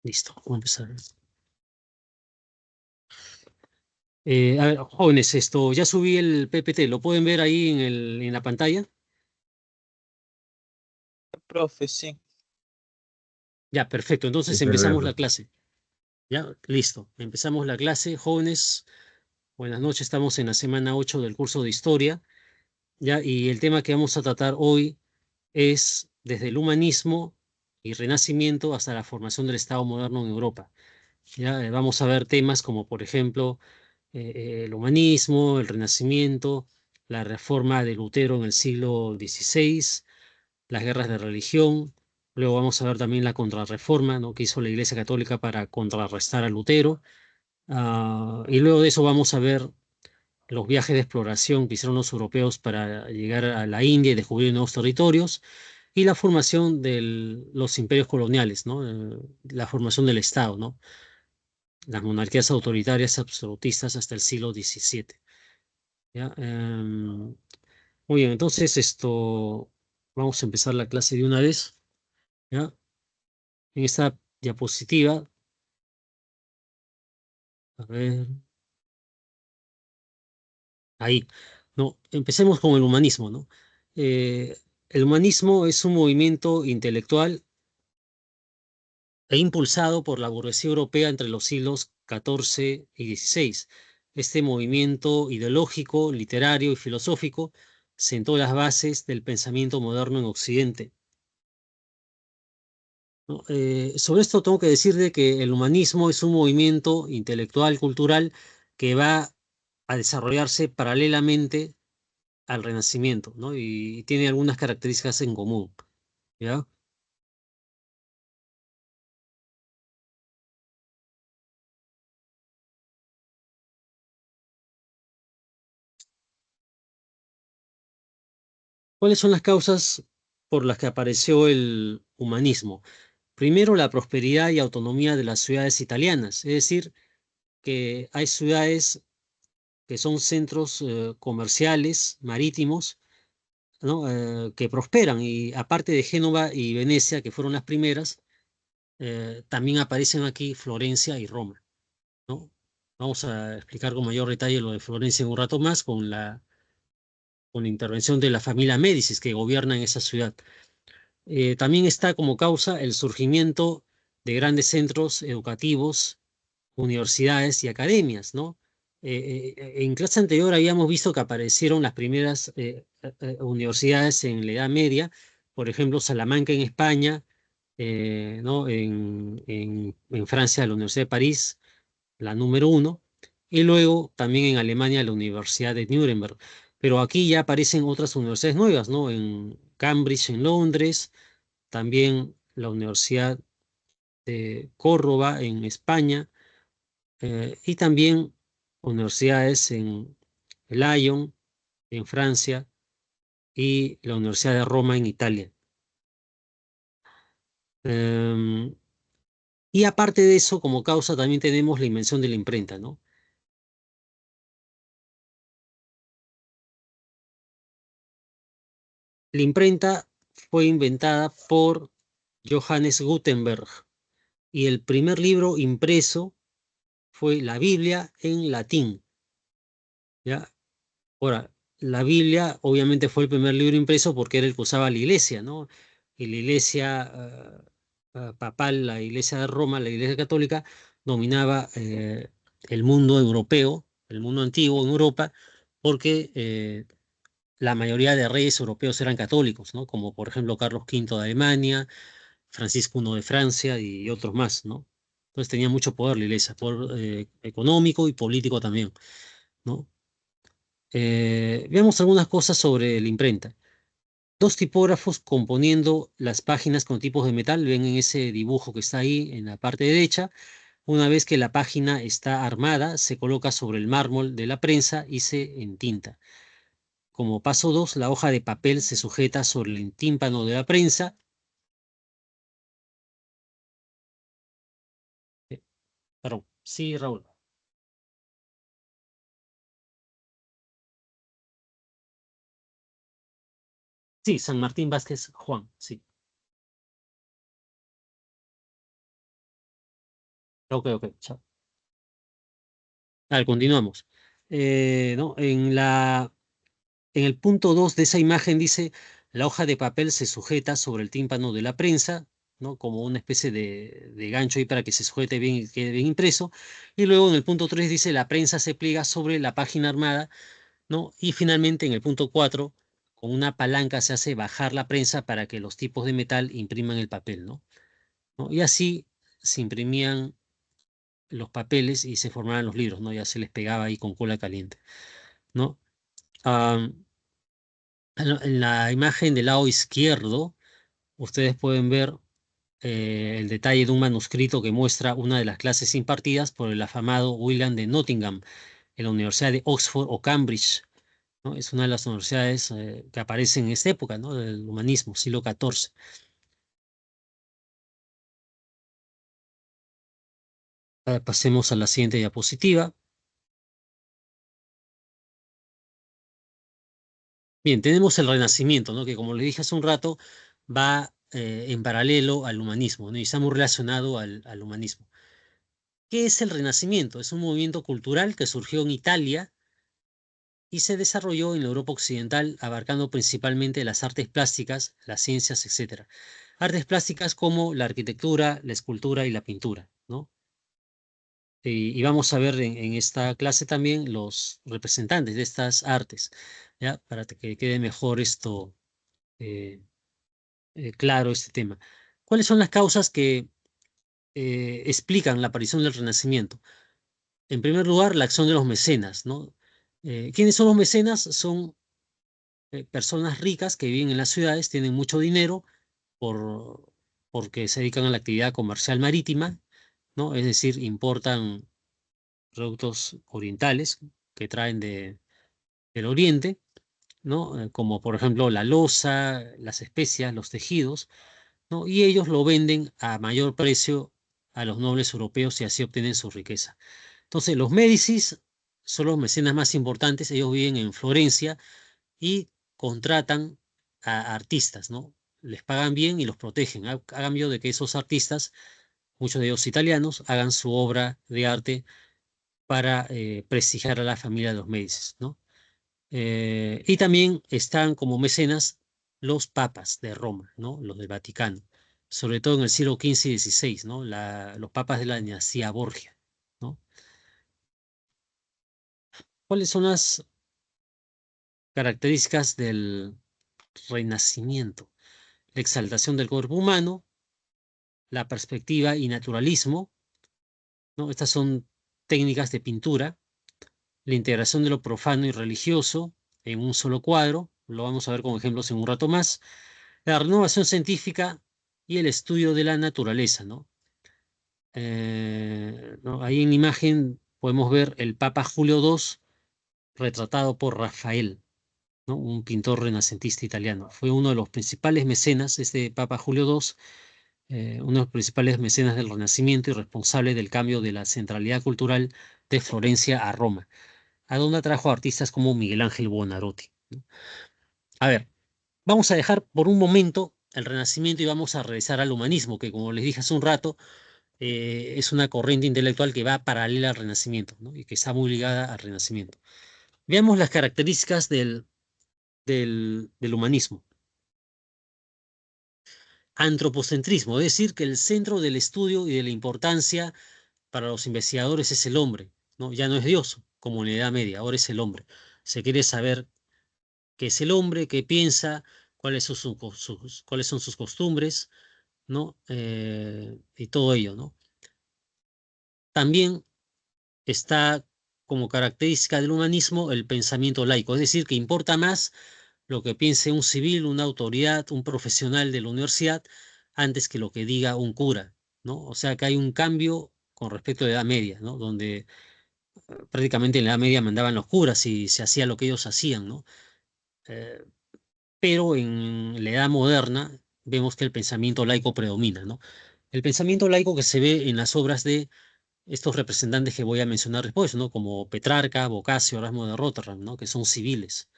Listo, vamos a empezar. A ver, jóvenes, ya subí el PPT, ¿lo pueden ver ahí en la pantalla? Profe, sí. Ya, perfecto, Sí, entonces se ve, empezamos la profe. clase. Ya, listo, empezamos la clase. Jóvenes, buenas noches, estamos en la semana 8 del curso de Historia, ya, y el tema que vamos a tratar hoy es desde el humanismo y Renacimiento hasta la formación del Estado moderno en Europa. Ya, vamos a ver temas como, por ejemplo, el humanismo, el Renacimiento, la reforma de Lutero en el siglo XVI, las guerras de religión. Luego vamos a ver también la contrarreforma, ¿no?, que hizo la Iglesia Católica para contrarrestar a Lutero. Y luego de eso vamos a ver los viajes de exploración que hicieron los europeos para llegar a la India y descubrir nuevos territorios, y la formación de los imperios coloniales, ¿no? La formación del Estado, ¿no? Las monarquías autoritarias absolutistas hasta el siglo XVII. ¿Ya? Muy bien, entonces vamos a empezar la clase de una vez. ¿Ya? En esta diapositiva, a ver, ahí, no, empecemos con el humanismo, ¿no? El humanismo es un movimiento intelectual e impulsado por la burguesía europea entre los siglos XIV y XVI. Este movimiento ideológico, literario y filosófico sentó las bases del pensamiento moderno en Occidente, ¿no? Sobre esto tengo que decir de que el humanismo es un movimiento intelectual, cultural, que va a desarrollarse paralelamente al Renacimiento, ¿no? Y tiene algunas características en común, ¿ya? ¿Cuáles son las causas por las que apareció el humanismo? Primero, la prosperidad y autonomía de las ciudades italianas, es decir, que hay ciudades que son centros comerciales, marítimos, ¿no? Que prosperan, y aparte de Génova y Venecia, que fueron las primeras, también aparecen aquí Florencia y Roma, ¿no? Vamos a explicar con mayor detalle lo de Florencia en un rato más con la intervención de la familia Médicis que gobierna en esa ciudad. También está como causa el surgimiento de grandes centros educativos, universidades y academias, ¿no? En clase anterior habíamos visto que aparecieron las primeras universidades en la Edad Media, por ejemplo, Salamanca en España, ¿no? En Francia, la Universidad de París, la número uno, y luego también en Alemania, la Universidad de Nuremberg. Pero aquí ya aparecen otras universidades nuevas, ¿no? En Cambridge, en Londres, también la Universidad de Córdoba, en España, y también universidades en Lyon, en Francia, y la Universidad de Roma, en Italia. Em, y aparte de eso, como causa también tenemos la invención de la imprenta, ¿no? La imprenta fue inventada por Johannes Gutenberg, y el primer libro impreso fue la Biblia en latín, ¿ya? Ahora, la Biblia obviamente fue el primer libro impreso porque era el que usaba la iglesia, ¿no? Y la iglesia papal, la iglesia de Roma, la iglesia católica, dominaba el mundo europeo, el mundo antiguo en Europa, porque la mayoría de reyes europeos eran católicos, ¿no? Como por ejemplo Carlos V de Alemania, Francisco I de Francia y otros más, ¿no? Entonces tenía mucho poder la iglesia, poder económico y político también, ¿no? Veamos algunas cosas sobre la imprenta. Dos tipógrafos componiendo las páginas con tipos de metal, ven en ese dibujo que está ahí en la parte derecha. Una vez que la página está armada, se coloca sobre el mármol de la prensa y se entinta. Como paso 2, la hoja de papel se sujeta sobre el tímpano de la prensa. Eh, Perdón, sí, Raúl. Sí, San Martín Vázquez Juan, sí. Ok, ok, chao. A ver, continuamos. ¿No? En el punto 2 de esa imagen dice, la hoja de papel se sujeta sobre el tímpano de la prensa, ¿no? Como una especie de gancho ahí para que se sujete bien y quede bien impreso. Y luego en el punto 3 dice, la prensa se pliega sobre la página armada, ¿no? Y finalmente en el punto 4 con una palanca se hace bajar la prensa para que los tipos de metal impriman el papel, ¿no? ¿No? Y así se imprimían los papeles y se formaban los libros, ¿no? Ya se les pegaba ahí con cola caliente, ¿no? Am, en la imagen del lado izquierdo, ustedes pueden ver el detalle de un manuscrito que muestra una de las clases impartidas por el afamado William de Nottingham en la Universidad de Oxford o Cambridge, ¿no? Es una de las universidades que aparecen en esta época, ¿no? Del humanismo, siglo XIV. Pasemos a la siguiente diapositiva. Bien, tenemos el Renacimiento, ¿no? Que como le dije hace un rato, va en paralelo al humanismo, ¿no? Y está muy relacionado al humanismo. ¿Qué es el Renacimiento? Es un movimiento cultural que surgió en Italia y se desarrolló en la Europa occidental, abarcando principalmente las artes plásticas, las ciencias, etcétera. Artes plásticas como la arquitectura, la escultura y la pintura, ¿no? Y vamos a ver en esta clase también los representantes de estas artes, ¿ya? Para que quede mejor esto eh, claro, este tema. ¿Cuáles son las causas que explican la aparición del Renacimiento? En primer lugar, la acción de los mecenas, ¿no? ¿Quiénes son los mecenas? Son personas ricas que viven en las ciudades, tienen mucho dinero por, porque se dedican a la actividad comercial marítima, ¿no? Es decir, importan productos orientales que traen del Oriente, ¿no? Como por ejemplo la loza, las especias, los tejidos, ¿no? Y ellos lo venden a mayor precio a los nobles europeos y así obtienen su riqueza. Entonces, los Médicis son los mecenas más importantes, ellos viven en Florencia y contratan a artistas, ¿no? Les pagan bien y los protegen, a cambio de que esos artistas, muchos de ellos italianos, hagan su obra de arte para prestigiar a la familia de los Médicis, ¿no? Y también están como mecenas los papas de Roma, ¿no? Los del Vaticano, sobre todo en el siglo XV y XVI, ¿no? Los papas de la dinastía Borgia, ¿no? ¿Cuáles son las características del Renacimiento? La exaltación del cuerpo humano, la perspectiva y naturalismo, ¿no? Estas son técnicas de pintura, la integración de lo profano y religioso en un solo cuadro, lo vamos a ver con ejemplos en un rato más, la renovación científica y el estudio de la naturaleza, ¿no? ¿No? Ahí en la imagen podemos ver el Papa Julio II retratado por Rafael, ¿no? Un pintor renacentista italiano. Fue uno de los principales mecenas, este Papa Julio II, uno de los principales mecenas del Renacimiento y responsable del cambio de la centralidad cultural de Florencia a Roma, a donde atrajo a artistas como Miguel Ángel Buonarroti, ¿no? A ver, vamos a dejar por un momento el Renacimiento y vamos a regresar al humanismo, que como les dije hace un rato, es una corriente intelectual que va paralela al Renacimiento, ¿no? Y que está muy ligada al Renacimiento. Veamos las características del humanismo. Antropocentrismo, es decir, que el centro del estudio y de la importancia para los investigadores es el hombre, ¿no? Ya no es Dios, como en la Edad Media, ahora es el hombre. Se quiere saber qué es el hombre, qué piensa, cuáles son sus costumbres, ¿no? Y todo ello, ¿no? También está como característica del humanismo el pensamiento laico, es decir, que importa más lo que piense un civil, una autoridad, un profesional de la universidad, antes que lo que diga un cura, ¿no? O sea que hay un cambio con respecto a la Edad Media, ¿no? Donde prácticamente en la Edad Media mandaban los curas y se hacía lo que ellos hacían, ¿no? Eh, pero en la Edad Moderna vemos que el pensamiento laico predomina, ¿no? El pensamiento laico que se ve en las obras de estos representantes que voy a mencionar después, ¿no? Como Petrarca, Boccaccio, Erasmo de Rotterdam, ¿no? Que son civiles,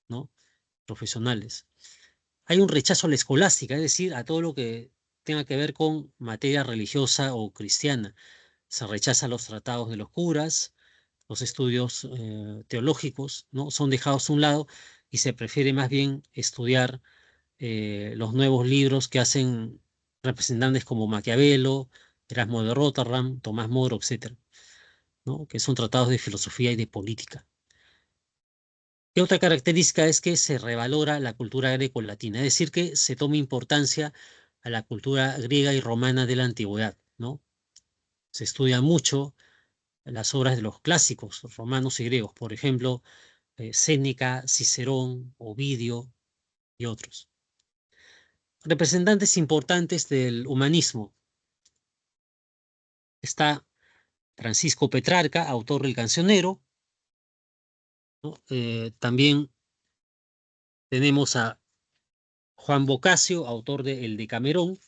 ¿no? Profesionales. Hay un rechazo a la escolástica, es decir, a todo lo que tenga que ver con materia religiosa o cristiana. se rechazan los tratados de los curas, los estudios teológicos, ¿no? Son dejados a un lado y se prefiere más bien estudiar los nuevos libros que hacen representantes como Maquiavelo, Erasmo de Rotterdam, Tomás Moro, etcétera, ¿no? Que son tratados de filosofía y de política. Y otra característica es que se revalora la cultura greco-latina, es decir, que se toma importancia a la cultura griega y romana de la antigüedad, ¿no? Se estudia mucho las obras de los clásicos romanos y griegos, por ejemplo, Séneca, Cicerón, Ovidio y otros. Representantes importantes del humanismo. Está Francisco Petrarca, autor del Cancionero, ¿no? También tenemos a Juan Boccaccio, autor de El Decamerón.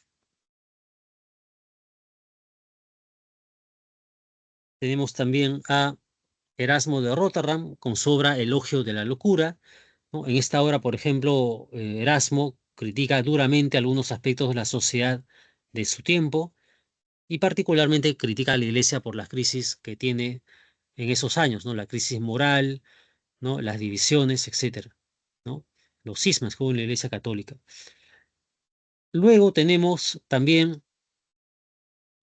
Tenemos también a Erasmo de Rotterdam con su obra Elogio de la Locura, ¿no? En esta obra, por ejemplo, Erasmo critica duramente algunos aspectos de la sociedad de su tiempo y particularmente critica a la Iglesia por las crisis que tiene en esos años, ¿no? La crisis moral, ¿no? Las divisiones, etcétera, ¿no? Los cismas que hubo en la Iglesia Católica. Luego tenemos también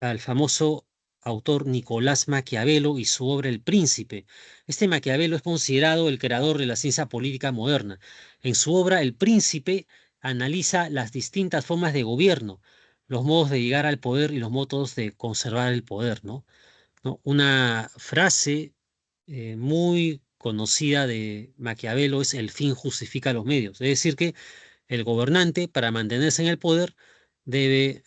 al famoso autor Nicolás Maquiavelo y su obra El Príncipe. Este Maquiavelo es considerado el creador de la ciencia política moderna. En su obra El Príncipe analiza las distintas formas de gobierno, los modos de llegar al poder y los modos de conservar el poder, ¿no? Una frase muy conocida de Maquiavelo es el fin justifica los medios. Es decir, que el gobernante, para mantenerse en el poder, debe,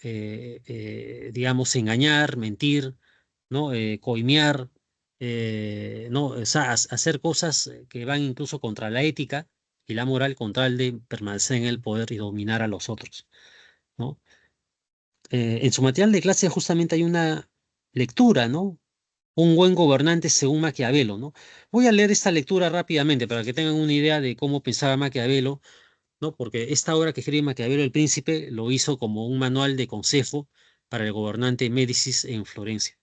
digamos, engañar, mentir, ¿no? Coimear, ¿no? O sea, hacer cosas que van incluso contra la ética y la moral con tal de permanecer en el poder y dominar a los otros, ¿no? En su material de clase justamente hay una lectura, ¿no? Un buen gobernante según Maquiavelo, ¿no? Voy a leer esta lectura rápidamente para que tengan una idea de cómo pensaba Maquiavelo, ¿no? Porque esta obra que escribe Maquiavelo el Príncipe lo hizo como un manual de consejo para el gobernante Médicis en Florencia.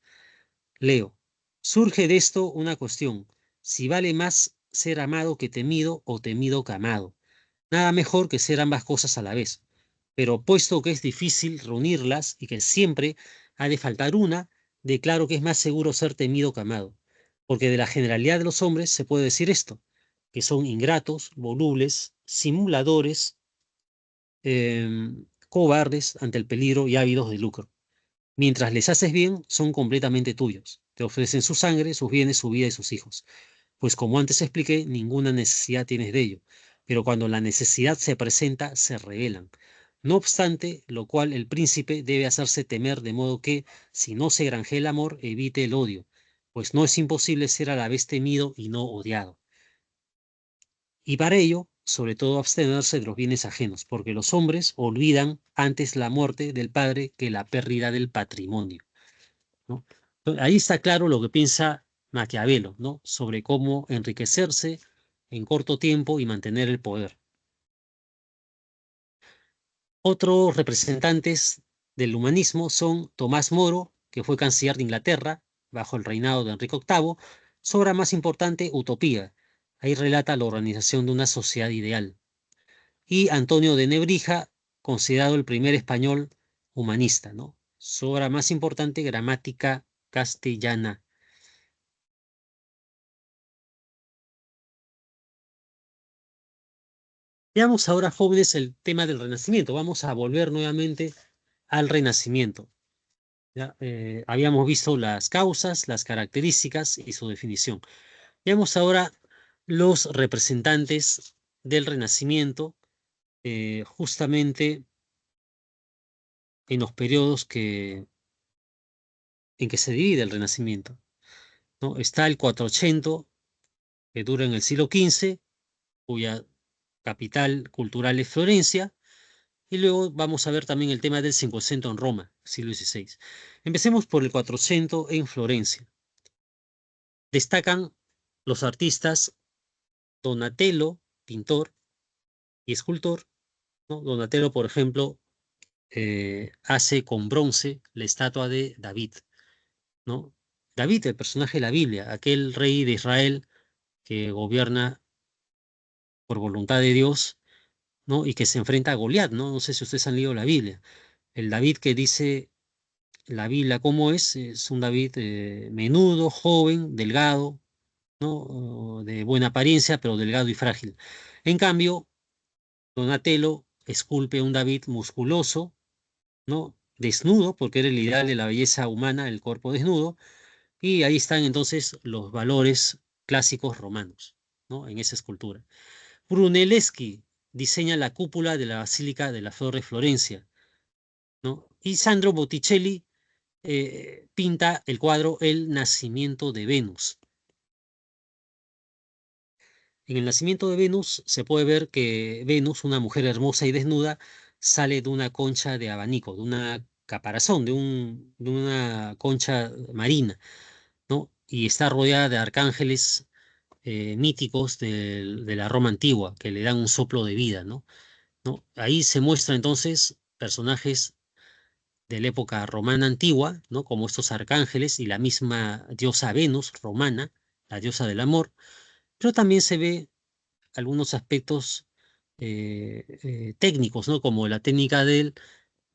Leo. Surge de esto una cuestión: si vale más ser amado que temido o temido que amado. Nada mejor que ser ambas cosas a la vez. Pero puesto que es difícil reunirlas y que siempre ha de faltar una, declaro que es más seguro ser temido que amado. Porque de la generalidad de los hombres se puede decir esto, que son ingratos, volubles, simuladores, cobardes ante el peligro y ávidos de lucro. Mientras les haces bien, son completamente tuyos. Te ofrecen su sangre, sus bienes, su vida y sus hijos. Pues como antes expliqué, ninguna necesidad tienes de ello. Pero cuando la necesidad se presenta, se rebelan. No obstante, lo cual el príncipe debe hacerse temer, de modo que, si no se granjea el amor, evite el odio, pues no es imposible ser a la vez temido y no odiado. Y para ello, sobre todo, abstenerse de los bienes ajenos, porque los hombres olvidan antes la muerte del padre que la pérdida del patrimonio, ¿no? Entonces, ahí está claro lo que piensa Maquiavelo, ¿no? Sobre cómo enriquecerse en corto tiempo y mantener el poder. Otros representantes del humanismo son Tomás Moro, que fue canciller de Inglaterra bajo el reinado de Enrique VIII, su obra más importante, Utopía. Ahí relata la organización de una sociedad ideal. Y Antonio de Nebrija, considerado el primer español humanista, ¿no? Su obra más importante, Gramática Castellana. Veamos ahora, jóvenes, el tema del Renacimiento. Vamos a volver nuevamente al Renacimiento. ¿Ya? Habíamos visto las causas, las características y su definición. Veamos ahora los representantes del Renacimiento, justamente en los periodos en que se divide el Renacimiento, ¿no? Está el 400, que dura en el siglo XV, cuya capital cultural es Florencia. Y luego vamos a ver también el tema del 500 en Roma, siglo XVI. Empecemos por el 400 en Florencia. Destacan los artistas Donatello, pintor y escultor, ¿no? Donatello, por ejemplo, hace con bronce la estatua de David, ¿no? David, el personaje de la Biblia, aquel rey de Israel que gobierna por voluntad de Dios, ¿no? Y que se enfrenta a Goliat, ¿no? No sé si ustedes han leído la Biblia. El David que dice la Biblia cómo es un David menudo, joven, delgado, ¿no? De buena apariencia, pero delgado y frágil. En cambio, Donatello esculpe un David musculoso, ¿no? Desnudo, porque era el ideal de la belleza humana, el cuerpo desnudo, y ahí están entonces los valores clásicos romanos, ¿no? En esa escultura. Brunelleschi diseña la cúpula de la Basílica de la Flor de Florencia, ¿no? Y Sandro Botticelli pinta el cuadro El nacimiento de Venus. En el nacimiento de Venus se puede ver que Venus, una mujer hermosa y desnuda, sale de una concha de abanico, de una caparazón, de una concha marina, ¿no? Y está rodeada de arcángeles míticos de la Roma antigua que le dan un soplo de vida, ¿no? ¿No? Ahí se muestran entonces personajes de la época romana antigua, ¿no? Como estos arcángeles y la misma diosa Venus romana, la diosa del amor, pero también se ve algunos aspectos técnicos, ¿no? Como la técnica de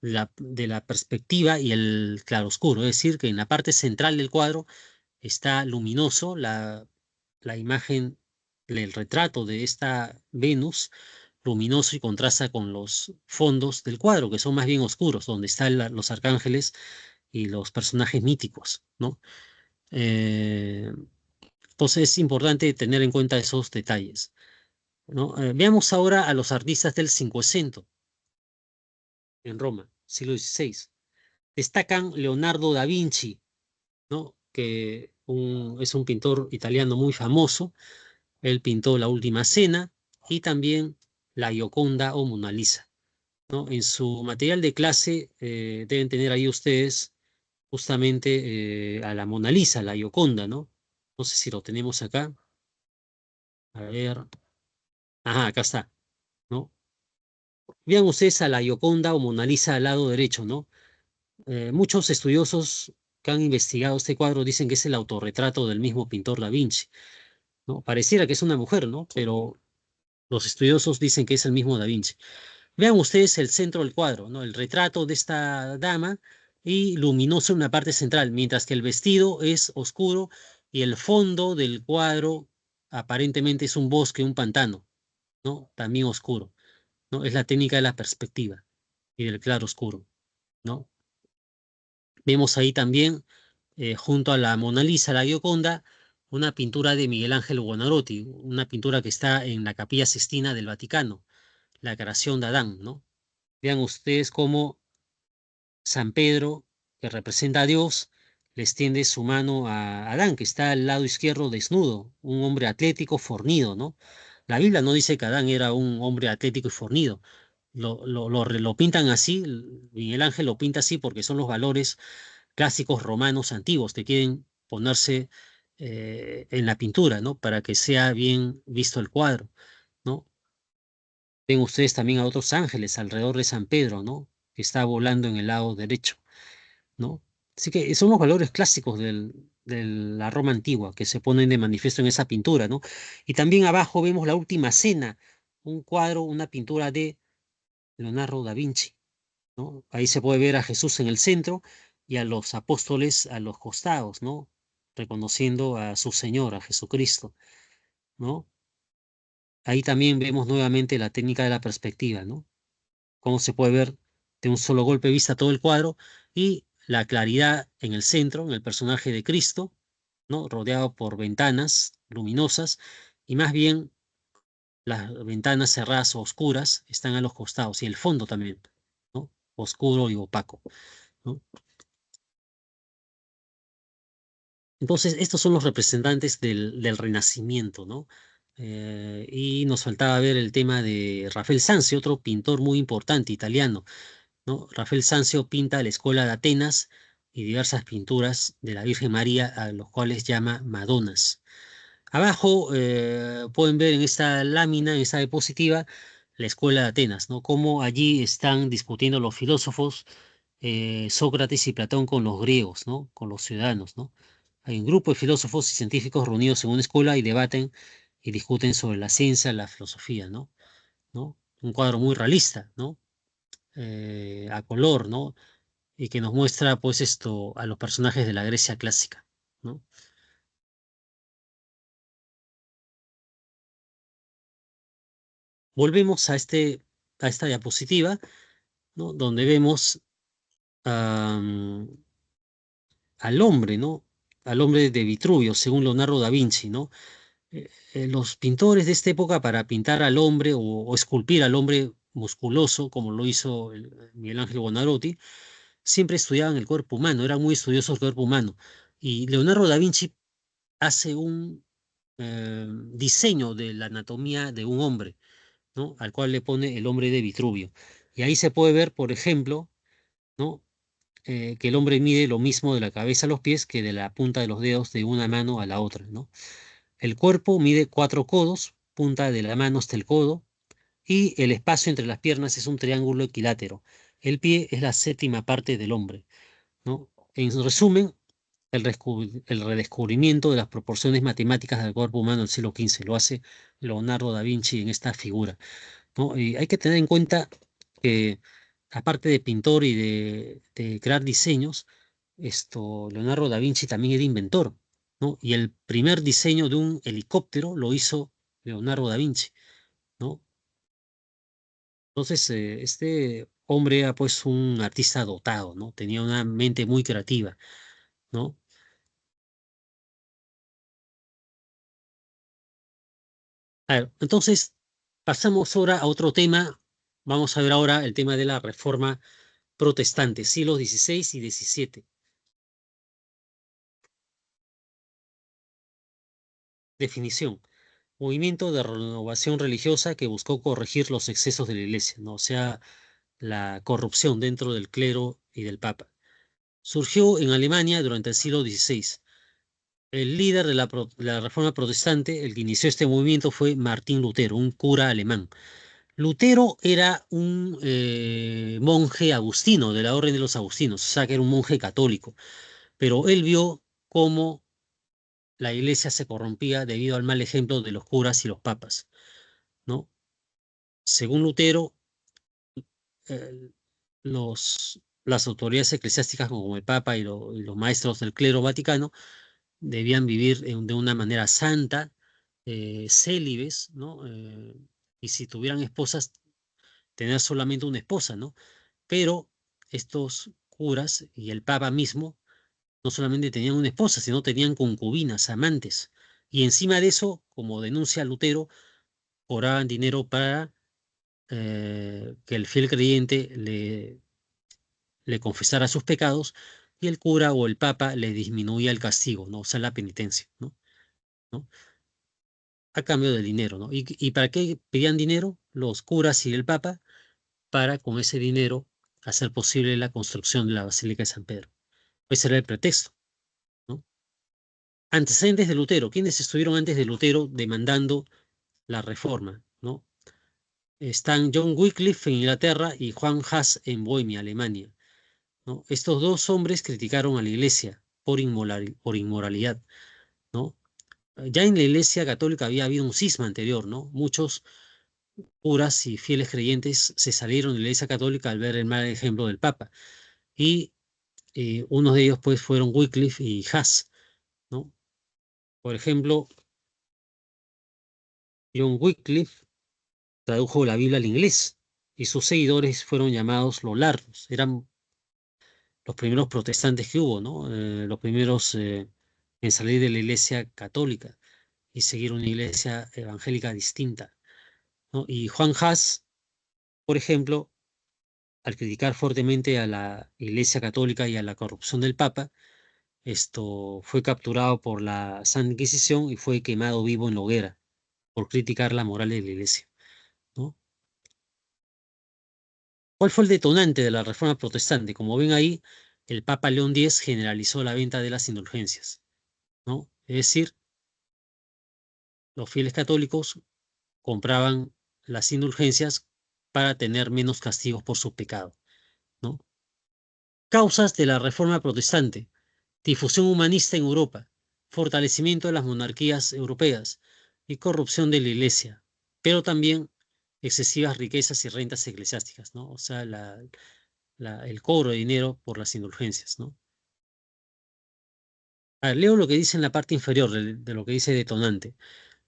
la perspectiva y el claroscuro, es decir, que en la parte central del cuadro está luminoso la imagen, el retrato de esta Venus, luminoso y contrasta con los fondos del cuadro, que son más bien oscuros, donde están los arcángeles y los personajes míticos, ¿no? Eh, entonces es importante tener en cuenta esos detalles, ¿no? Veamos ahora a los artistas del Cinquecento en Roma, siglo XVI. Destacan Leonardo da Vinci, ¿no? Que es un pintor italiano muy famoso. Él pintó La Última Cena y también La Gioconda o Mona Lisa, ¿no? En su material de clase deben tener ahí ustedes justamente a la Mona Lisa, la Gioconda, ¿no? No sé si lo tenemos acá. A ver. Ajá, acá está, ¿no? Vean ustedes a la Gioconda o Mona Lisa al lado derecho, ¿no? Muchos estudiosos que han investigado este cuadro dicen que es el autorretrato del mismo pintor Da Vinci, ¿no? Pareciera que es una mujer, ¿no? Pero los estudiosos dicen que es el mismo Da Vinci. Vean ustedes el centro del cuadro, ¿no? El retrato de esta dama y luminoso en una parte central, mientras que el vestido es oscuro y el fondo del cuadro aparentemente es un bosque, un pantano, ¿no? También oscuro, ¿no? Es la técnica de la perspectiva y del claro oscuro, ¿no? Vemos ahí también, junto a la Mona Lisa, la Gioconda, una pintura de Miguel Ángel Buonarroti, una pintura que está en la Capilla Sistina del Vaticano, la creación de Adán, ¿no? Vean ustedes cómo San Pedro, que representa a Dios, le extiende su mano a Adán, que está al lado izquierdo desnudo, un hombre atlético fornido, ¿no? La Biblia no dice que Adán era un hombre atlético y fornido. Lo pintan así, Miguel Ángel lo pinta así porque son los valores clásicos romanos antiguos que quieren ponerse en la pintura, ¿no? Para que sea bien visto el cuadro, ¿no? Ven ustedes también a otros ángeles alrededor de San Pedro, ¿no? Que está volando en el lado derecho, ¿no? Así que son los valores clásicos de la Roma antigua que se ponen de manifiesto en esa pintura, ¿no? Y también abajo vemos la Última Cena, un cuadro, una pintura de Leonardo da Vinci, ¿no? Ahí se puede ver a Jesús en el centro y a los apóstoles a los costados, ¿no? Reconociendo a su Señor, a Jesucristo, ¿no? Ahí también vemos nuevamente la técnica de la perspectiva, ¿no? Cómo se puede ver de un solo golpe de vista todo el cuadro y la claridad en el centro, en el personaje de Cristo, ¿no? Rodeado por ventanas luminosas y más bien las ventanas cerradas o oscuras están a los costados y el fondo también, ¿no? Oscuro y opaco, ¿no? Entonces, estos son los representantes del Renacimiento, ¿no? Y nos faltaba ver el tema de Rafael Sanzio, otro pintor muy importante italiano, ¿no? Rafael Sanzio pinta la escuela de Atenas y diversas pinturas de la Virgen María, a los cuales llama Madonas. Abajo pueden ver en esta lámina, en esta diapositiva, la escuela de Atenas, ¿no? Cómo allí están discutiendo los filósofos Sócrates y Platón con los griegos, ¿no? Con los ciudadanos, ¿no? Hay un grupo de filósofos y científicos reunidos en una escuela y debaten y discuten sobre la ciencia, la filosofía, ¿no? ¿No? Un cuadro muy realista, ¿no? A color, ¿no? Y que nos muestra, pues, esto a los personajes de la Grecia clásica, ¿no? Volvemos a esta diapositiva, ¿no? Donde vemos am, al hombre, ¿no? Al hombre de Vitruvio, según Leonardo da Vinci, ¿no? Los pintores de esta época para pintar al hombre o esculpir al hombre musculoso, como lo hizo Miguel Ángel Buonarroti, siempre estudiaban el cuerpo humano, eran muy estudiosos del cuerpo humano. Y Leonardo da Vinci hace un diseño de la anatomía de un hombre, ¿no? Al cual le pone el hombre de Vitruvio. Y ahí se puede ver, por ejemplo, ¿no? Que el hombre mide lo mismo de la cabeza a los pies que de la punta de los dedos de una mano a la otra, ¿no? El cuerpo mide 4 codos, punta de la mano hasta el codo, y el espacio entre las piernas es un triángulo equilátero. El pie es la séptima parte del hombre, ¿no? En resumen, el redescubrimiento de las proporciones matemáticas del cuerpo humano del siglo XV lo hace Leonardo da Vinci en esta figura, ¿no? Y hay que tener en cuenta que, aparte de pintor y de crear diseños, Leonardo da Vinci también era inventor, ¿no? Y el primer diseño de un helicóptero lo hizo Leonardo da Vinci, ¿no? Entonces, este hombre era pues un artista dotado, ¿no? Tenía una mente muy creativa, ¿no? A ver, entonces, pasamos ahora a otro tema. Vamos a ver ahora el tema de la Reforma Protestante, siglos XVI y XVII. Definición: movimiento de renovación religiosa que buscó corregir los excesos de la Iglesia, ¿no? O sea, la corrupción dentro del clero y del Papa. Surgió en Alemania durante el siglo XVI. El líder de la Reforma Protestante, el que inició este movimiento, fue Martín Lutero, un cura alemán. Lutero era un monje agustino de la Orden de los Agustinos, o sea que era un monje católico, pero él vio cómo la iglesia se corrompía debido al mal ejemplo de los curas y los papas, ¿no? Según Lutero, eh, las autoridades eclesiásticas como el papa y los maestros del clero vaticano debían vivir de una manera santa, célibes, ¿no? Y si tuvieran esposas, tener solamente una esposa, ¿no? Pero estos curas y el papa mismo no solamente tenían una esposa, sino tenían concubinas, amantes. Y encima de eso, como denuncia Lutero, cobraban dinero para que el fiel creyente le confesara sus pecados y el cura o el papa le disminuía el castigo, ¿no? O sea, la penitencia, ¿no? ¿No? A cambio de dinero, ¿no? ¿Y para qué pedían dinero los curas y el papa? Para, con ese dinero, hacer posible la construcción de la Basílica de San Pedro. Ese era el pretexto, ¿no? Antecedentes de Lutero. ¿Quiénes estuvieron antes de Lutero demandando la reforma, ¿no? Están John Wycliffe en Inglaterra y Juan Hus en Bohemia, Alemania, ¿no? Estos dos hombres criticaron a la Iglesia por inmoralidad, ¿no? Ya en la Iglesia católica había habido un cisma anterior, ¿no? Muchos curas y fieles creyentes se salieron de la Iglesia católica al ver el mal ejemplo del Papa. Y unos de ellos, pues, fueron Wycliffe y Hus, ¿no? Por ejemplo, John Wycliffe tradujo la Biblia al inglés y sus seguidores fueron llamados los Lardos. Eran los primeros protestantes que hubo, ¿no? Los primeros en salir de la iglesia católica y seguir una iglesia evangélica distinta, ¿no? Y Juan Hus, por ejemplo, al criticar fuertemente a la iglesia católica y a la corrupción del Papa, fue capturado por la Santa Inquisición y fue quemado vivo en la hoguera por criticar la moral de la iglesia, ¿no? ¿Cuál fue el detonante de la reforma protestante? Como ven ahí, el Papa León X generalizó la venta de las indulgencias, ¿no? Es decir, los fieles católicos compraban las indulgencias para tener menos castigos por su pecado, ¿no? Causas de la reforma protestante: difusión humanista en Europa. fortalecimiento de las monarquías europeas y corrupción de la Iglesia, pero también excesivas riquezas y rentas eclesiásticas, ¿no? O sea, el cobro de dinero por las indulgencias, ¿no? A ver, leo lo que dice en la parte inferior de lo que dice detonante.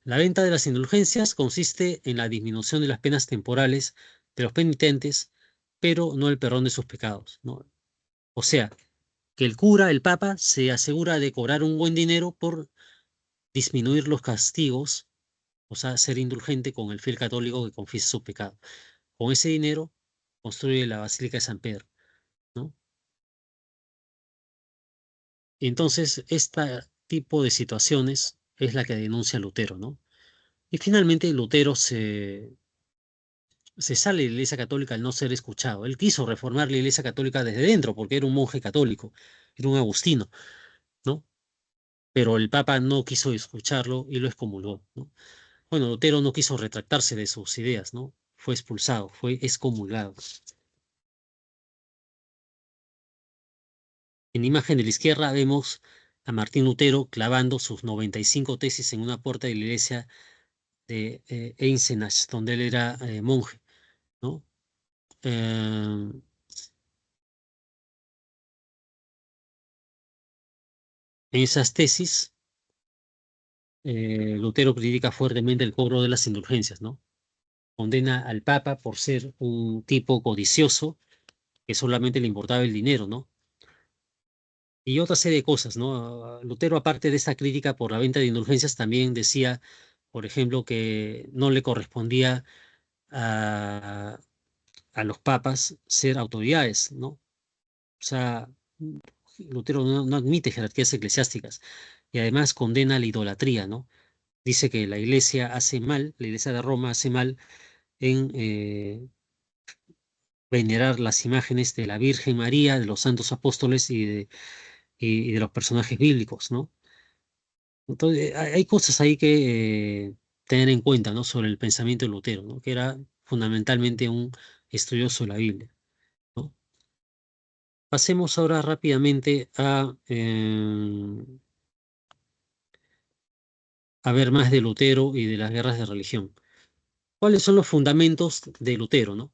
La venta de las indulgencias consiste en la disminución de las penas temporales de los penitentes, pero no el perdón de sus pecados, ¿no? O sea, que el cura, el papa, se asegura de cobrar un buen dinero por disminuir los castigos, o sea, ser indulgente con el fiel católico que confiesa su pecado. Con ese dinero construye la Basílica de San Pedro, ¿no? Y entonces, este tipo de situaciones es la que denuncia Lutero, ¿no? Y finalmente Lutero se sale de la Iglesia Católica al no ser escuchado. Él quiso reformar la Iglesia Católica desde dentro porque era un monje católico, era un agustino, ¿no? Pero el Papa no quiso escucharlo y lo excomulgó, ¿no? Bueno, Lutero no quiso retractarse de sus ideas, ¿no? Fue expulsado, fue excomulgado. En la imagen de la izquierda vemos a Martín Lutero clavando sus 95 tesis en una puerta de la iglesia de Eisenach, donde él era monje, ¿no? Eh, en esas tesis, Lutero critica fuertemente el cobro de las indulgencias, ¿no? Condena al Papa por ser un tipo codicioso que solamente le importaba el dinero, ¿no? Y otra serie de cosas, ¿no? Lutero, aparte de esta crítica por la venta de indulgencias, también decía, por ejemplo, que no le correspondía a, a los papas ser autoridades, ¿no? O sea, Lutero no admite jerarquías eclesiásticas y además condena la idolatría, ¿no? Dice que la iglesia hace mal, la iglesia de Roma hace mal en venerar las imágenes de la Virgen María, de los santos apóstoles y de los personajes bíblicos, ¿no? Entonces, hay cosas ahí que tener en cuenta, ¿no? Sobre el pensamiento de Lutero, ¿no? Que era fundamentalmente un estudioso de la Biblia, ¿no? Pasemos ahora rápidamente a ver más de Lutero y de las guerras de religión. ¿Cuáles son los fundamentos de Lutero, no?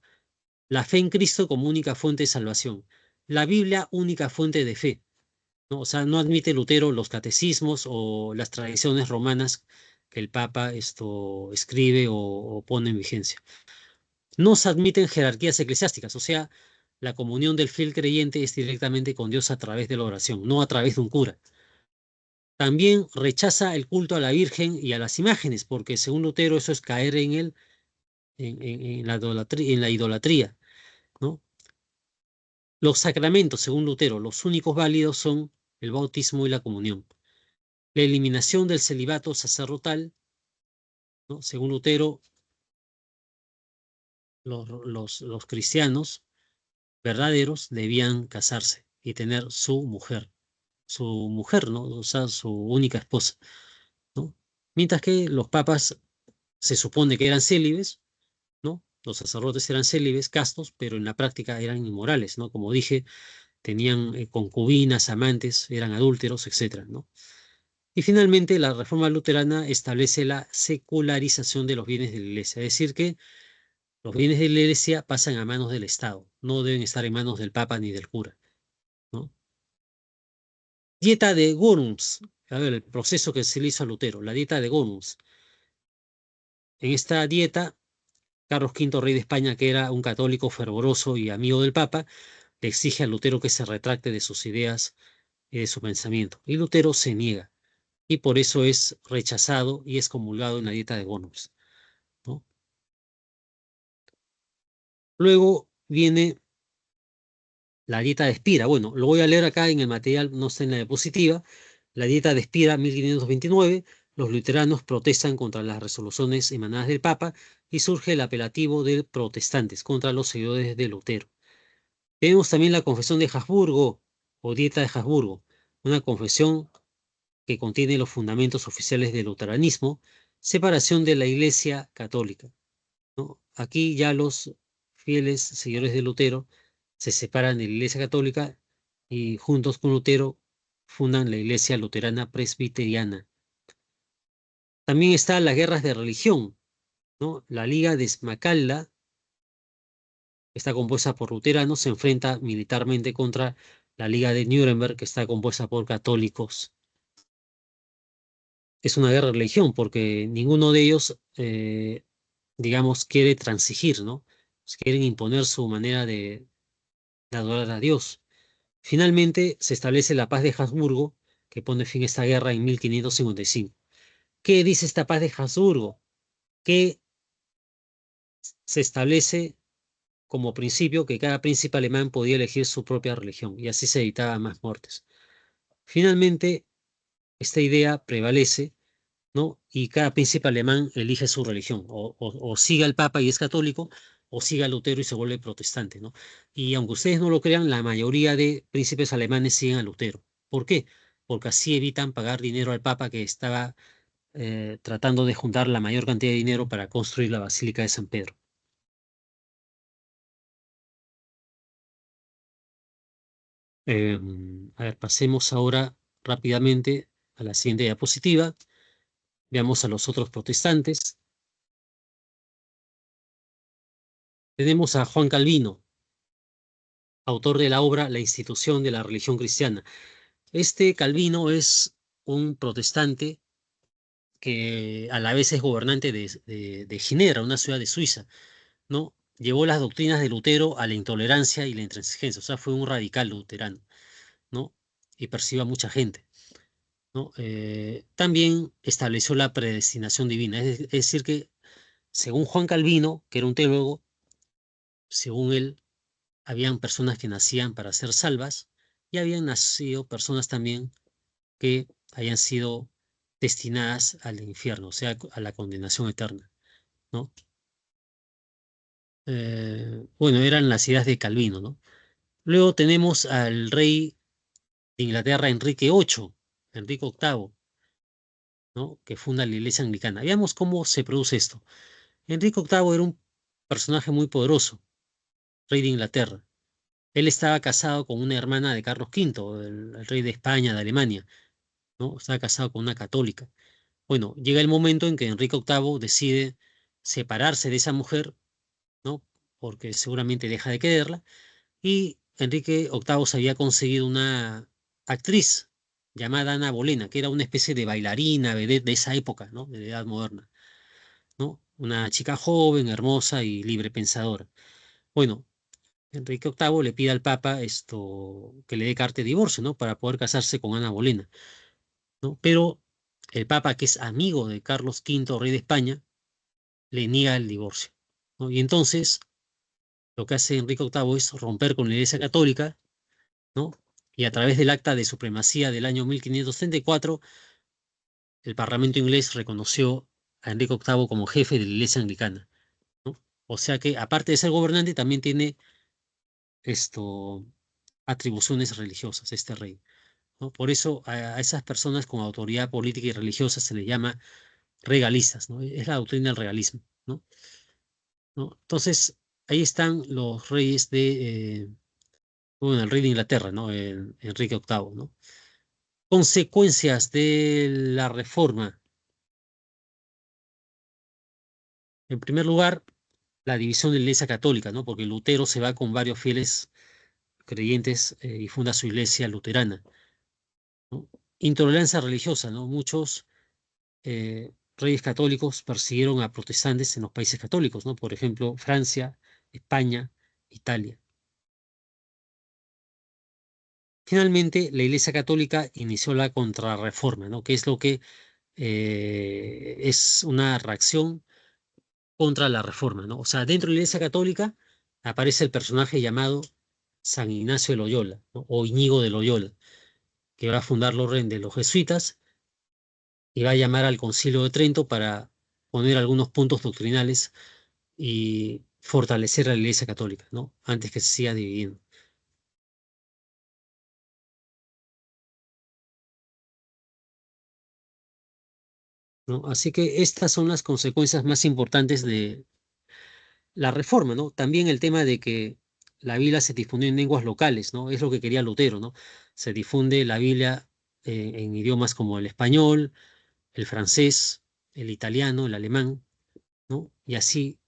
La fe en Cristo como única fuente de salvación. La Biblia única fuente de fe, ¿no? O sea, no admite Lutero los catecismos o las tradiciones romanas que el Papa esto escribe o pone en vigencia. No se admiten jerarquías eclesiásticas, o sea, la comunión del fiel creyente es directamente con Dios a través de la oración, no a través de un cura. También rechaza el culto a la Virgen y a las imágenes, porque según Lutero eso es caer en él, en la idolatría, ¿no? Los sacramentos, según Lutero, los únicos válidos son el bautismo y la comunión. La eliminación del celibato sacerdotal, ¿no? Según Lutero, los cristianos verdaderos debían casarse y tener su mujer, ¿no? O sea, su única esposa, ¿no? Mientras que los papas se supone que eran célibes, ¿no? Los sacerdotes eran célibes, castos, pero en la práctica eran inmorales, ¿no? Como dije, tenían concubinas, amantes, eran adúlteros, etcétera, ¿no? Y finalmente, la reforma luterana establece la secularización de los bienes de la iglesia, es decir, que los bienes de la iglesia pasan a manos del Estado, no deben estar en manos del Papa ni del cura, ¿no? Dieta de Worms, a ver, el proceso que se le hizo a Lutero, la dieta de Worms. En esta dieta, Carlos V, rey de España, que era un católico fervoroso y amigo del Papa, le exige a Lutero que se retracte de sus ideas y de su pensamiento. Y Lutero se niega, y por eso es rechazado y excomulgado en la dieta de Worms, ¿no? Luego viene la dieta de Spira. Bueno, lo voy a leer acá en el material, no está en la diapositiva. La dieta de Spira, 1529, los luteranos protestan contra las resoluciones emanadas del Papa y surge el apelativo de protestantes contra los seguidores de Lutero. Tenemos también la confesión de Habsburgo o dieta de Habsburgo, una confesión que contiene los fundamentos oficiales del luteranismo, separación de la Iglesia católica, ¿no? Aquí ya los fieles seguidores de Lutero se separan de la Iglesia católica y juntos con Lutero fundan la Iglesia Luterana Presbiteriana. También están las guerras de religión, ¿no? La Liga de Esmacalda está compuesta por luteranos, se enfrenta militarmente contra la Liga de Nuremberg, que está compuesta por católicos. Es una guerra de religión porque ninguno de ellos, digamos, quiere transigir, ¿no? Quieren imponer su manera de adorar a Dios. Finalmente se establece la paz de Habsburgo, que pone fin a esta guerra en 1555. ¿Qué dice esta paz de Habsburgo? Que se establece como principio que cada príncipe alemán podía elegir su propia religión y así se evitaban más muertes. Finalmente, esta idea prevalece, ¿no? Y cada príncipe alemán elige su religión, o siga al Papa y es católico, o siga a Lutero y se vuelve protestante, ¿no? Y aunque ustedes no lo crean, la mayoría de príncipes alemanes siguen a Lutero. ¿Por qué? Porque así evitan pagar dinero al Papa que estaba tratando de juntar la mayor cantidad de dinero para construir la Basílica de San Pedro. A ver, pasemos ahora rápidamente a la siguiente diapositiva. Veamos a los otros protestantes. Tenemos a Juan Calvino, autor de la obra La institución de la religión cristiana. Este Calvino es un protestante que a la vez es gobernante de Ginebra, una ciudad de Suiza, ¿no? Llevó las doctrinas de Lutero a la intolerancia y la intransigencia, o sea, fue un radical luterano, ¿no? Y persiguió a mucha gente, ¿no? También estableció la predestinación divina, es decir, que según Juan Calvino, que era un teólogo, según él, habían personas que nacían para ser salvas y habían nacido personas también que hayan sido destinadas al infierno, o sea, a la condenación eterna, ¿no? Bueno, eran las ideas de Calvino, ¿no? Luego tenemos al rey de Inglaterra, Enrique VIII, Enrique VIII, ¿no? Que funda la Iglesia Anglicana. Veamos cómo se produce esto. Enrique VIII era un personaje muy poderoso, rey de Inglaterra. Él estaba casado con una hermana de Carlos V, el rey de España, de Alemania, ¿no? Estaba casado con una católica. Bueno, llega el momento en que Enrique VIII decide separarse de esa mujer, ¿no? Porque seguramente deja de quererla. Y Enrique VIII se había conseguido una actriz llamada Ana Bolena, que era una especie de bailarina, vedette de esa época, ¿no? De la Edad Moderna, ¿no? Una chica joven, hermosa y libre pensadora. Bueno, Enrique VIII le pide al Papa esto, que le dé carta de divorcio, ¿no? Para poder casarse con Ana Bolena, ¿no? Pero el Papa, que es amigo de Carlos V, rey de España, le niega el divorcio, ¿no? Y entonces lo que hace Enrique VIII es romper con la Iglesia Católica, ¿no? Y a través del Acta de Supremacía del año 1534, el Parlamento inglés reconoció a Enrique VIII como jefe de la Iglesia Anglicana, ¿no? O sea que, aparte de ser gobernante, también tiene esto, atribuciones religiosas, este rey, ¿no? Por eso a esas personas con autoridad política y religiosa se les llama regalistas, ¿no? Es la doctrina del regalismo, ¿no? ¿No? Entonces, ahí están los reyes bueno, el rey de Inglaterra, ¿no? Enrique VIII, ¿no? Consecuencias de la reforma. En primer lugar, la división de la Iglesia Católica, ¿no? Porque Lutero se va con varios fieles creyentes y funda su iglesia luterana, ¿no? Intolerancia religiosa, ¿no? Muchos reyes católicos persiguieron a protestantes en los países católicos, ¿no? Por ejemplo, Francia, España, Italia. Finalmente, la Iglesia Católica inició la contrarreforma, ¿no? Que es lo que es una reacción contra la reforma, ¿no? O sea, dentro de la Iglesia Católica aparece el personaje llamado San Ignacio de Loyola, ¿no? O Íñigo de Loyola, que va a fundar la orden de los jesuitas y va a llamar al Concilio de Trento para poner algunos puntos doctrinales y fortalecer a la Iglesia Católica, ¿no? Antes que se siga dividiendo, ¿no? Así que estas son las consecuencias más importantes de la reforma, ¿no? También el tema de que la Biblia se difundió en lenguas locales, ¿no? Es lo que quería Lutero, ¿no? Se difunde la Biblia en idiomas como el español, el francés, el italiano, el alemán, ¿no? Y así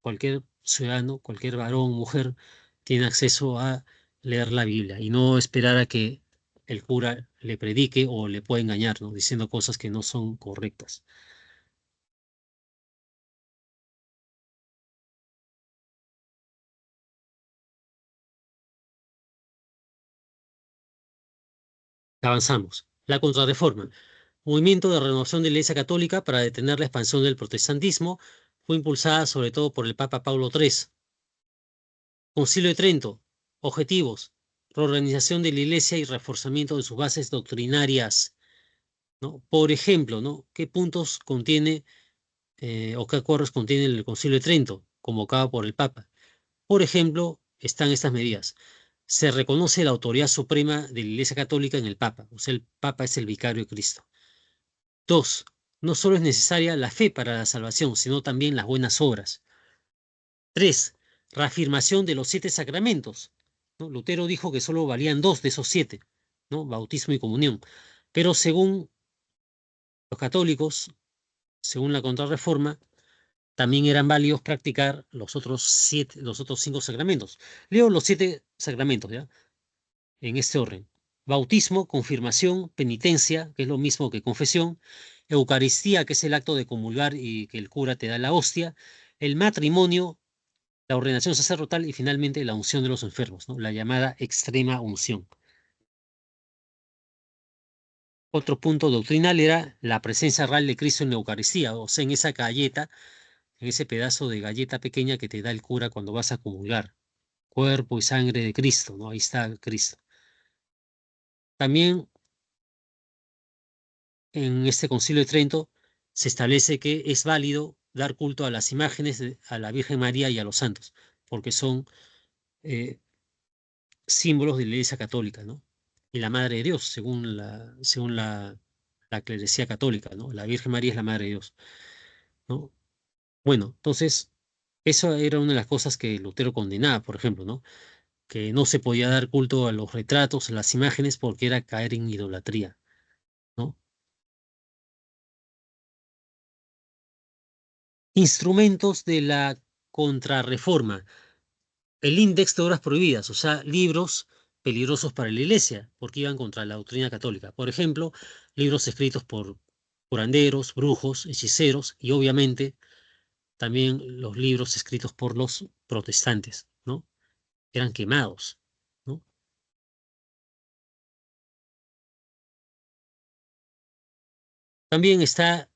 cualquier ciudadano, cualquier varón, mujer, tiene acceso a leer la Biblia y no esperar a que el cura le predique o le pueda engañar, ¿no? Diciendo cosas que no son correctas. Avanzamos. La Contrarreforma. Movimiento de renovación de la Iglesia Católica para detener la expansión del protestantismo, fue impulsada sobre todo por el Papa Pablo III. Concilio de Trento. Objetivos: reorganización de la Iglesia y reforzamiento de sus bases doctrinarias, ¿no? Por ejemplo, ¿no? ¿Qué puntos contiene o qué acuerdos contiene el Concilio de Trento, convocado por el Papa? Por ejemplo, están estas medidas. Se reconoce la autoridad suprema de la Iglesia Católica en el Papa, o sea, el Papa es el vicario de Cristo. Dos, no solo es necesaria la fe para la salvación, sino también las buenas obras. Tres, reafirmación de los 7 sacramentos, ¿no? Lutero dijo que solo valían 2 de esos 7, ¿no? Bautismo y comunión. Pero según los católicos, según la Contrarreforma, también eran válidos practicar los otros 5 sacramentos. Leo los 7 sacramentos, ¿ya? En este orden: bautismo, confirmación, penitencia, que es lo mismo que confesión, Eucaristía, que es el acto de comulgar y que el cura te da la hostia, el matrimonio, la ordenación sacerdotal y finalmente la unción de los enfermos, ¿no? La llamada extrema unción. Otro punto doctrinal era la presencia real de Cristo en la Eucaristía, o sea, en esa galleta, en ese pedazo de galleta pequeña que te da el cura cuando vas a comulgar. Cuerpo y sangre de Cristo, ¿no? Ahí está Cristo. También en este Concilio de Trento se establece que es válido dar culto a las imágenes, a la Virgen María y a los santos, porque son eh, símbolos de la Iglesia Católica, ¿no? Y la Madre de Dios, según la clerecía católica, ¿no? La Virgen María es la Madre de Dios, ¿no? Bueno, entonces, eso era una de las cosas que Lutero condenaba, por ejemplo, ¿no? Que no se podía dar culto a los retratos, a las imágenes, porque era caer en idolatría, ¿no? Instrumentos de la Contrarreforma. El índice de obras prohibidas, o sea, libros peligrosos para la iglesia, porque iban contra la doctrina católica. Por ejemplo, libros escritos por curanderos, brujos, hechiceros y obviamente también los libros escritos por los protestantes, ¿no? Eran quemados, ¿no? También está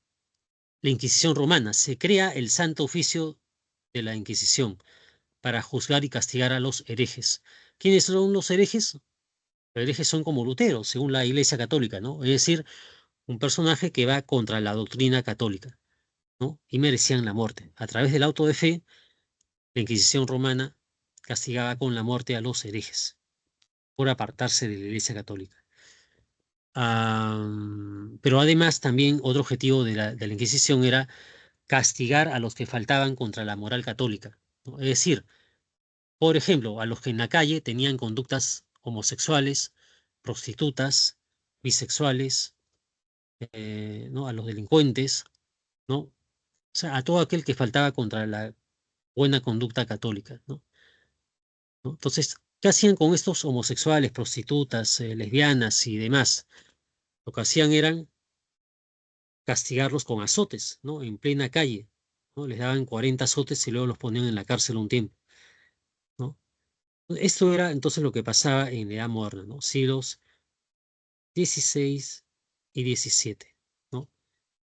la Inquisición romana. Se crea el Santo Oficio de la Inquisición para juzgar y castigar a los herejes. ¿Quiénes son los herejes? Los herejes son como Lutero, según la Iglesia Católica, ¿no? Es decir, un personaje que va contra la doctrina católica, ¿no? Y merecían la muerte. A través del auto de fe, la Inquisición romana castigaba con la muerte a los herejes por apartarse de la Iglesia Católica. Pero además también otro objetivo de la Inquisición era castigar a los que faltaban contra la moral católica, ¿no? Es decir, por ejemplo, a los que en la calle tenían conductas homosexuales, prostitutas, bisexuales, ¿no? A los delincuentes, ¿no? O sea, a todo aquel que faltaba contra la buena conducta católica, ¿no? ¿No? Entonces, ¿qué hacían con estos homosexuales, prostitutas, lesbianas y demás? Lo que hacían eran castigarlos con azotes, ¿no? En plena calle, ¿no? Les daban 40 azotes y luego los ponían en la cárcel un tiempo, ¿no? Esto era entonces lo que pasaba en la Edad Moderna, ¿no? Siglos XVI y XVII, ¿no?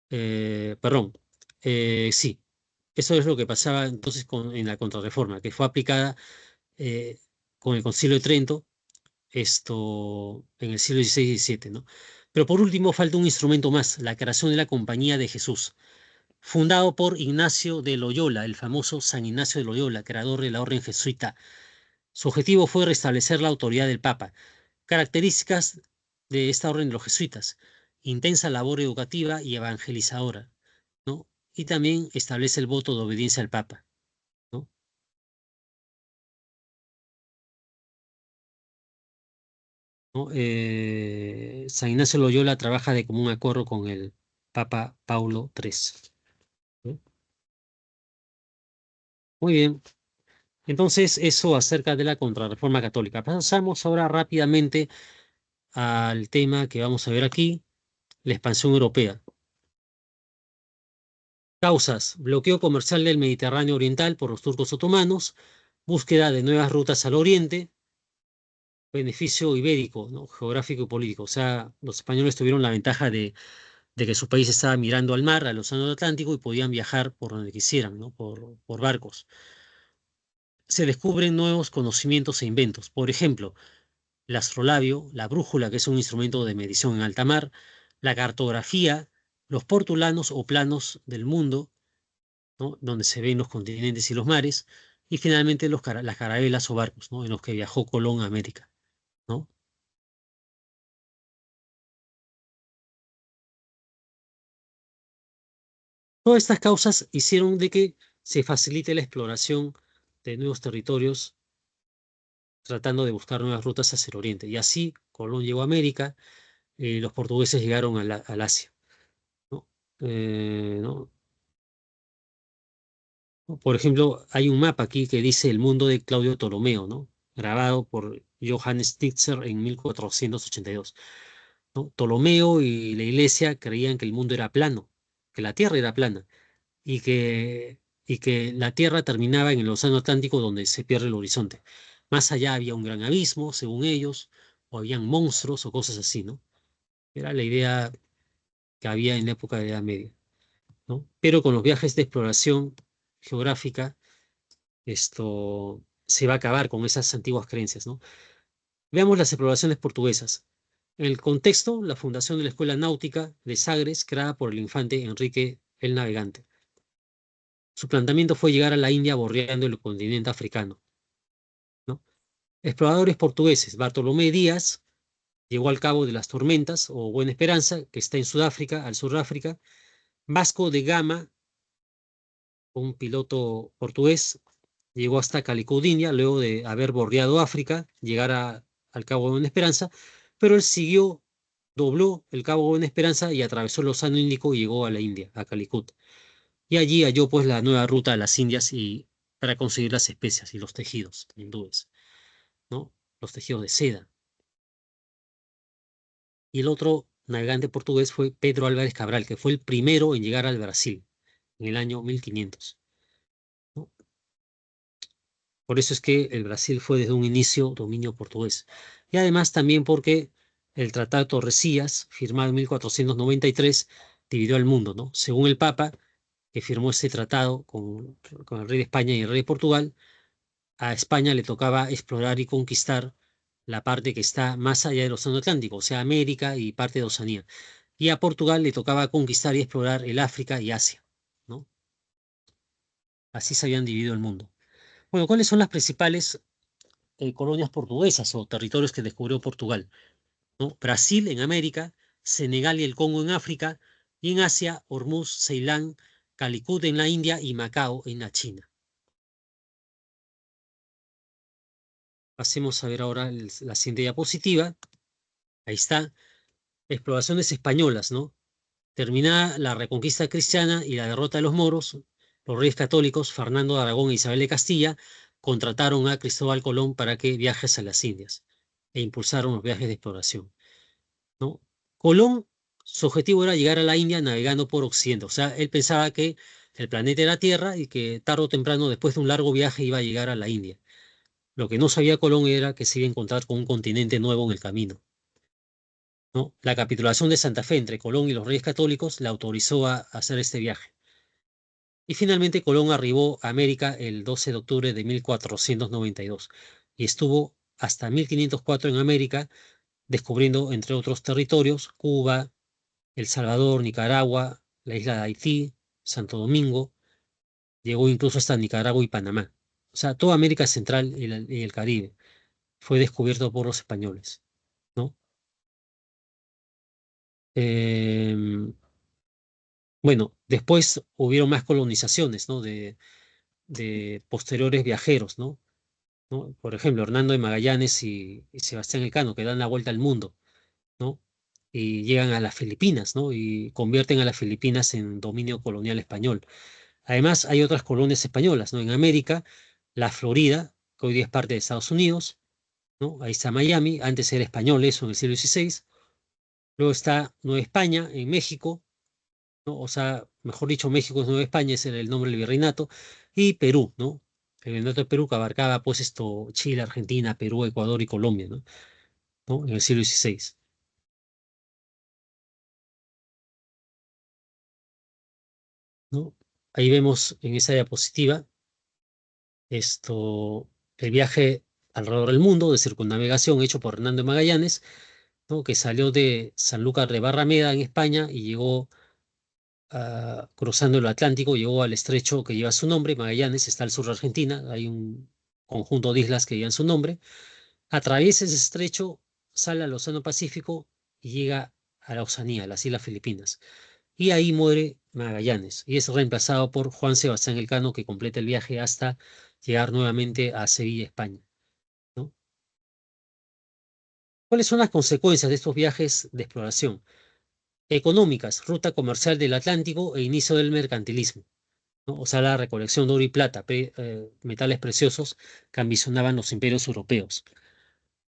Perdón, sí, eso es lo que pasaba entonces en la Contrarreforma, que fue aplicada eh, con el Concilio de Trento, esto en el siglo XVI y XVII, ¿no? Pero por último falta un instrumento más, la creación de la Compañía de Jesús, fundado por Ignacio de Loyola, el famoso San Ignacio de Loyola, creador de la orden jesuita. Su objetivo fue restablecer la autoridad del Papa. Características de esta orden de los jesuitas: intensa labor educativa y evangelizadora, ¿no? Y también establece el voto de obediencia al Papa, ¿no? ¿no? San Ignacio Loyola trabaja de común acuerdo con el Papa Paulo III. ¿No? Muy bien. Entonces, eso acerca de la Contrarreforma Católica. Pasamos ahora rápidamente al tema que vamos a ver aquí, la expansión europea. Causas: bloqueo comercial del Mediterráneo Oriental por los turcos otomanos, búsqueda de nuevas rutas al oriente, beneficio ibérico, ¿no? Geográfico y político. O sea, los españoles tuvieron la ventaja de que su país estaba mirando al mar, al océano Atlántico, y podían viajar por donde quisieran, ¿no? Por barcos. Se descubren nuevos conocimientos e inventos. Por ejemplo, el astrolabio, la brújula, que es un instrumento de medición en alta mar, la cartografía, los portulanos o planos del mundo, ¿no? Donde se ven los continentes y los mares, y finalmente las carabelas o barcos, ¿no? En los que viajó Colón a América, ¿no? Todas estas causas hicieron de que se facilite la exploración de nuevos territorios, tratando de buscar nuevas rutas hacia el oriente. Y así Colón llegó a América, los portugueses llegaron al Asia, ¿no? ¿No? Por ejemplo, hay un mapa aquí que dice el mundo de Claudio Ptolomeo, ¿no? Grabado por Johannes Titzer en 1482. ¿No? Ptolomeo y la iglesia creían que el mundo era plano, que la Tierra era plana y que la Tierra terminaba en el Océano Atlántico donde se pierde el horizonte. Más allá había un gran abismo, según ellos, o habían monstruos o cosas así, ¿no? Era la idea que había en la época de la Edad Media, ¿no? Pero con los viajes de exploración geográfica, esto se va a acabar con esas antiguas creencias, ¿no? Veamos las exploraciones portuguesas. En el contexto, la fundación de la Escuela Náutica de Sagres, creada por el infante Enrique el Navegante. Su planteamiento fue llegar a la India bordeando el continente africano, ¿no? Exploradores portugueses: Bartolomé Díaz llegó al Cabo de las Tormentas o Buena Esperanza, que está en Sudáfrica, al sur de África. Vasco de Gama, un piloto portugués, llegó hasta Calicut, India, luego de haber bordeado África, llegar al Cabo de Buena Esperanza, pero él siguió, dobló el Cabo de Buena Esperanza y atravesó el Océano Índico y llegó a la India, a Calicut. Y allí halló pues la nueva ruta a las Indias y para conseguir las especias y los tejidos hindúes, ¿no? Los tejidos de seda. Y el otro navegante portugués fue Pedro Álvares Cabral, que fue el primero en llegar al Brasil en el año 1500, ¿no? Por eso es que el Brasil fue desde un inicio dominio portugués. Y además también porque el Tratado de Tordesillas, firmado en 1493, dividió al mundo, ¿no? Según el Papa, que firmó ese tratado con el rey de España y el rey de Portugal, a España le tocaba explorar y conquistar la parte que está más allá del Océano Atlántico, o sea, América y parte de Oceanía. Y a Portugal le tocaba conquistar y explorar el África y Asia, ¿no? Así se habían dividido el mundo. Bueno, ¿cuáles son las principales colonias portuguesas o territorios que descubrió Portugal? ¿No? Brasil en América, Senegal y el Congo en África, y en Asia, Hormuz, Ceilán, Calicut en la India y Macao en la China. Pasemos a ver ahora la siguiente diapositiva. Ahí está. Exploraciones españolas, ¿no? Terminada la reconquista cristiana y la derrota de los moros, los reyes católicos, Fernando de Aragón e Isabel de Castilla, contrataron a Cristóbal Colón para que viajes a las Indias e impulsaron los viajes de exploración, ¿no? Colón, su objetivo era llegar a la India navegando por Occidente, o sea, él pensaba que el planeta era Tierra y que tarde o temprano, después de un largo viaje, iba a llegar a la India. Lo que no sabía Colón era que se iba a encontrar con un continente nuevo en el camino, ¿no? La capitulación de Santa Fe entre Colón y los reyes católicos la autorizó a hacer este viaje. Y finalmente Colón arribó a América el 12 de octubre de 1492 y estuvo hasta 1504 en América, descubriendo, entre otros territorios, Cuba, El Salvador, Nicaragua, la isla de Haití, Santo Domingo, llegó incluso hasta Nicaragua y Panamá. O sea, toda América Central y el Caribe fue descubierto por los españoles, ¿no? Em, bueno, después hubieron más colonizaciones, ¿no? De posteriores viajeros, ¿no? ¿no? Por ejemplo, Hernando de Magallanes y Sebastián Elcano, que dan la vuelta al mundo, ¿no? Y llegan a las Filipinas, ¿no? Y convierten a las Filipinas en dominio colonial español. Además, hay otras colonias españolas, ¿no? En América, la Florida, que hoy día es parte de Estados Unidos, ¿no? Ahí está Miami, antes era español eso en el siglo XVI. Luego está Nueva España en México, ¿no? O sea, mejor dicho, México es Nueva España, ese era el nombre del virreinato. Y Perú, ¿no? El virreinato de Perú que abarcaba, pues, esto, Chile, Argentina, Perú, Ecuador y Colombia, ¿no? ¿No? En el siglo XVI, ¿no? Ahí vemos en esa diapositiva esto, el viaje alrededor del mundo de circunnavegación hecho por Hernando de Magallanes, ¿no? Que salió de Sanlúcar de Barrameda en España y llegó cruzando el Atlántico, llegó al estrecho que lleva su nombre, Magallanes, está al sur de Argentina, hay un conjunto de islas que llevan su nombre, atraviesa ese estrecho, sale al Océano Pacífico y llega a la Oceanía, a las Islas Filipinas. Y ahí muere Magallanes y es reemplazado por Juan Sebastián Elcano, que completa el viaje hasta llegar nuevamente a Sevilla, España, ¿no? ¿Cuáles son las consecuencias de estos viajes de exploración? Económicas, ruta comercial del Atlántico e inicio del mercantilismo, ¿no? O sea, la recolección de oro y plata, metales preciosos que ambicionaban los imperios europeos.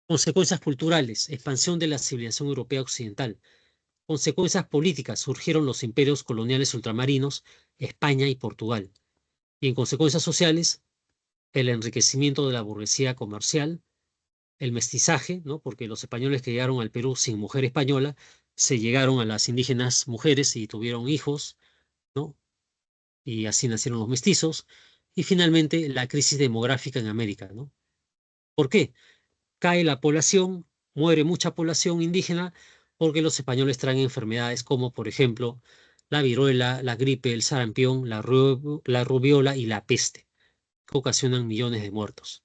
Consecuencias culturales, expansión de la civilización europea occidental. Consecuencias políticas, surgieron los imperios coloniales ultramarinos, España y Portugal. Y en consecuencias sociales, el enriquecimiento de la burguesía comercial, el mestizaje, ¿no? Porque los españoles que llegaron al Perú sin mujer española, se llegaron a las indígenas mujeres y tuvieron hijos, ¿no? Y así nacieron los mestizos. Y finalmente, la crisis demográfica en América, ¿no? ¿Por qué? Cae la población, muere mucha población indígena porque los españoles traen enfermedades como, por ejemplo, la viruela, la gripe, el sarampión, la rubiola y la peste, que ocasionan millones de muertos,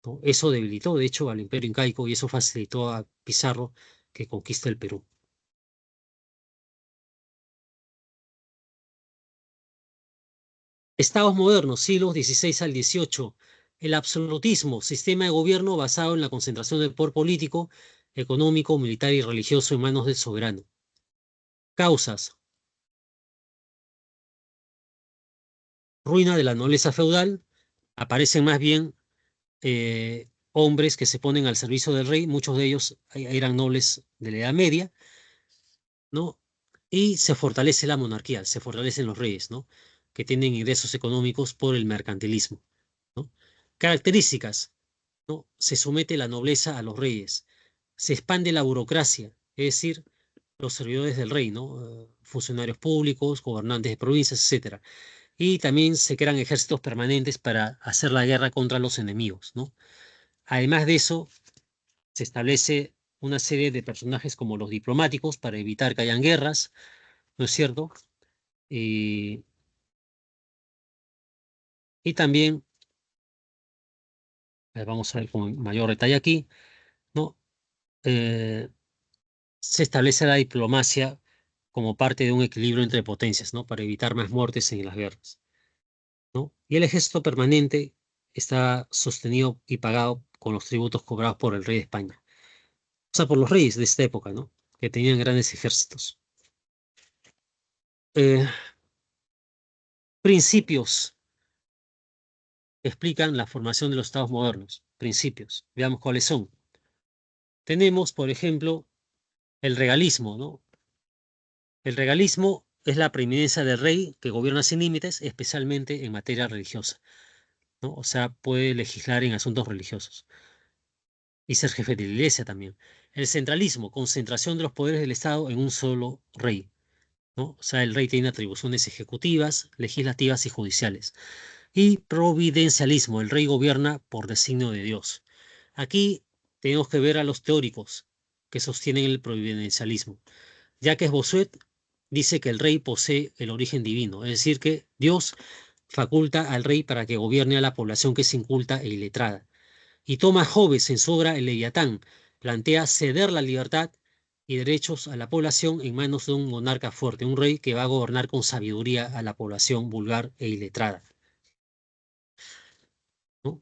¿no? Eso debilitó, de hecho, al imperio incaico y eso facilitó a Pizarro que conquiste el Perú. Estados modernos, siglos XVI al XVIII. El absolutismo, sistema de gobierno basado en la concentración del poder político, económico, militar y religioso en manos del soberano. Causas: ruina de la nobleza feudal, aparecen más bien hombres que se ponen al servicio del rey, muchos de ellos eran nobles de la Edad Media, ¿no? Y se fortalece la monarquía, se fortalecen los reyes, ¿no? Que tienen ingresos económicos por el mercantilismo, ¿no? Características, ¿no? Se somete la nobleza a los reyes, se expande la burocracia, es decir, los servidores del rey, ¿no? Funcionarios públicos, gobernantes de provincias, etcétera. Y también se crean ejércitos permanentes para hacer la guerra contra los enemigos, ¿no? Además de eso, se establece una serie de personajes como los diplomáticos para evitar que hayan guerras, ¿no es cierto? Y, y también, vamos a ver con mayor detalle aquí, ¿no? Eh, Se establece la diplomacia como parte de un equilibrio entre potencias, ¿no? Para evitar más muertes en las guerras, ¿no? Y el ejército permanente está sostenido y pagado con los tributos cobrados por el rey de España. O sea, por los reyes de esta época, ¿no? Que tenían grandes ejércitos. Eh, Principios explican la formación de los estados modernos. Principios. Veamos cuáles son. Tenemos, por ejemplo, el regalismo, ¿no? El regalismo es la preeminencia del rey que gobierna sin límites, especialmente en materia religiosa, ¿no? O sea, puede legislar en asuntos religiosos y ser jefe de la iglesia también. El centralismo, concentración de los poderes del Estado en un solo rey, ¿no? O sea, el rey tiene atribuciones ejecutivas, legislativas y judiciales. Y providencialismo, el rey gobierna por designio de Dios. Aquí tenemos que ver a los teóricos que sostienen el providencialismo. Jacques Bossuet dice que el rey posee el origen divino, es decir, que Dios faculta al rey para que gobierne a la población que es inculta e iletrada. Y Thomas Hobbes, en su obra El Leviatán, plantea ceder la libertad y derechos a la población en manos de un monarca fuerte, un rey que va a gobernar con sabiduría a la población vulgar e iletrada, ¿no?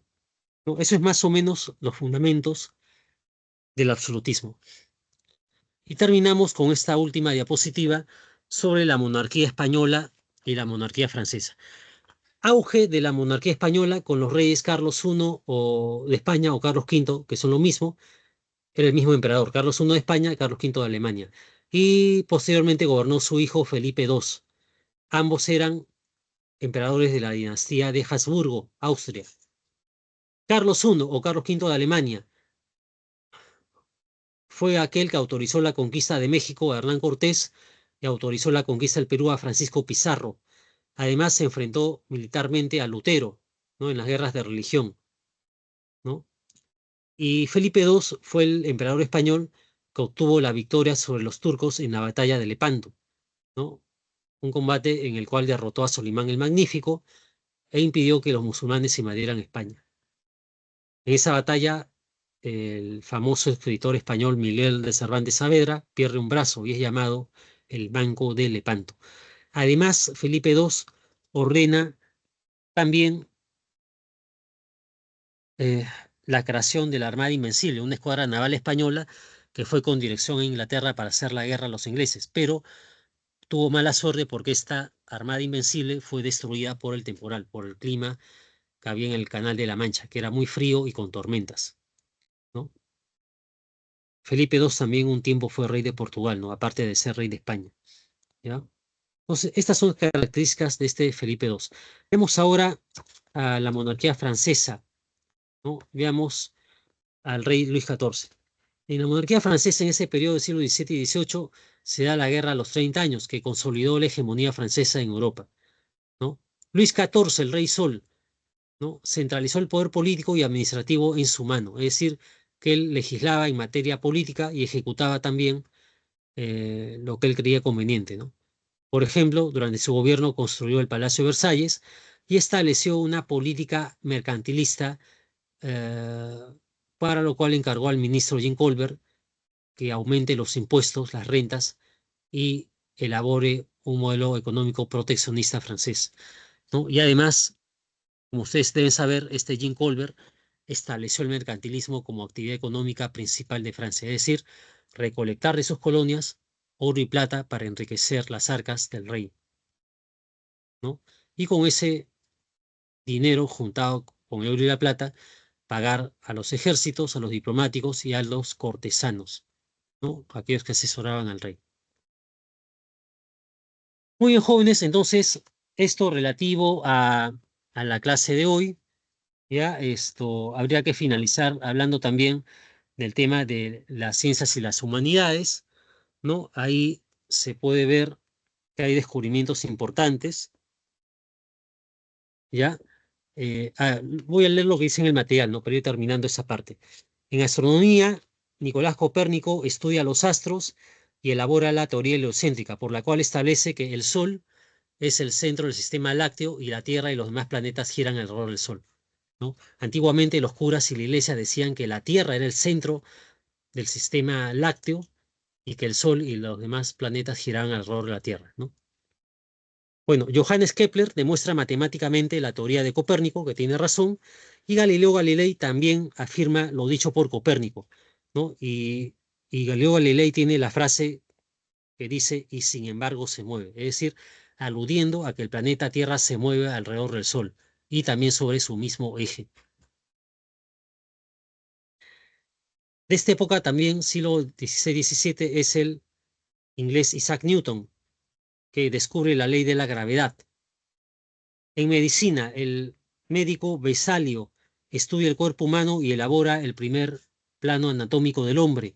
¿no? Eso es más o menos los fundamentos del absolutismo. Y terminamos con esta última diapositiva sobre la monarquía española y la monarquía francesa. Auge de la monarquía española con los reyes Carlos I o de España o Carlos V, que son lo mismo, era el mismo emperador, Carlos I de España y Carlos V de Alemania. Y posteriormente gobernó su hijo Felipe II. Ambos eran emperadores de la dinastía de Habsburgo, Austria. Carlos I o Carlos V de Alemania fue aquel que autorizó la conquista de México a Hernán Cortés y autorizó la conquista del Perú a Francisco Pizarro. Además, se enfrentó militarmente a Lutero, ¿no? En las guerras de religión, ¿no? Y Felipe II fue el emperador español que obtuvo la victoria sobre los turcos en la batalla de Lepanto, ¿no? Un combate en el cual derrotó a Solimán el Magnífico e impidió que los musulmanes invadieran España. En esa batalla, el famoso escritor español Miguel de Cervantes Saavedra pierde un brazo y es llamado el Banco de Lepanto. Además, Felipe II ordena también eh, la creación de la Armada Invencible, una escuadra naval española que fue con dirección a Inglaterra para hacer la guerra a los ingleses, pero tuvo mala suerte porque esta Armada Invencible fue destruida por el temporal, por el clima que había en el Canal de la Mancha, que era muy frío y con tormentas, ¿no? Felipe II también un tiempo fue rey de Portugal, ¿no? Aparte de ser rey de España, ¿ya? Entonces, estas son características de este Felipe II. Vemos ahora a la monarquía francesa, ¿no? Veamos al rey Luis XIV. En la monarquía francesa, en ese periodo del siglo XVII y XVIII, se da la guerra a los 30 años, que consolidó la hegemonía francesa en Europa, ¿no? Luis XIV, el rey Sol, ¿no? Centralizó el poder político y administrativo en su mano, es decir, que él legislaba en materia política y ejecutaba también lo que él creía conveniente, ¿no? Por ejemplo, durante su gobierno construyó el Palacio de Versalles y estableció una política mercantilista, eh, para lo cual encargó al ministro Jean Colbert que aumente los impuestos, las rentas y elabore un modelo económico proteccionista francés, ¿no? Y además, como ustedes deben saber, este Jean Colbert estableció el mercantilismo como actividad económica principal de Francia, es decir, recolectar de sus colonias oro y plata para enriquecer las arcas del rey, ¿no? Y con ese dinero juntado con el oro y la plata, pagar a los ejércitos, a los diplomáticos y a los cortesanos, ¿no? Aquellos que asesoraban al rey. Muy bien, jóvenes, entonces, esto relativo a la clase de hoy, ya esto habría que finalizar hablando también del tema de las ciencias y las humanidades, ¿no? Ahí se puede ver que hay descubrimientos importantes, ¿ya? Voy a leer lo que dice en el material, ¿no? Para ir terminando esa parte. En astronomía, Nicolás Copérnico estudia los astros y elabora la teoría heliocéntrica, por la cual establece que el Sol es el centro del sistema lácteo y la Tierra y los demás planetas giran alrededor del Sol, ¿no? Antiguamente los curas y la iglesia decían que la Tierra era el centro del sistema lácteo y que el Sol y los demás planetas giraban alrededor de la Tierra, ¿no? Bueno, Johannes Kepler demuestra matemáticamente la teoría de Copérnico, que tiene razón, y Galileo Galilei también afirma lo dicho por Copérnico, ¿no? Y Galileo Galilei tiene la frase que dice, y sin embargo se mueve, es decir, aludiendo a que el planeta Tierra se mueve alrededor del Sol y también sobre su mismo eje. De esta época también, siglo XVI-XVII, es el inglés Isaac Newton, que descubre la ley de la gravedad. En medicina, el médico Vesalio estudia el cuerpo humano y elabora el primer plano anatómico del hombre.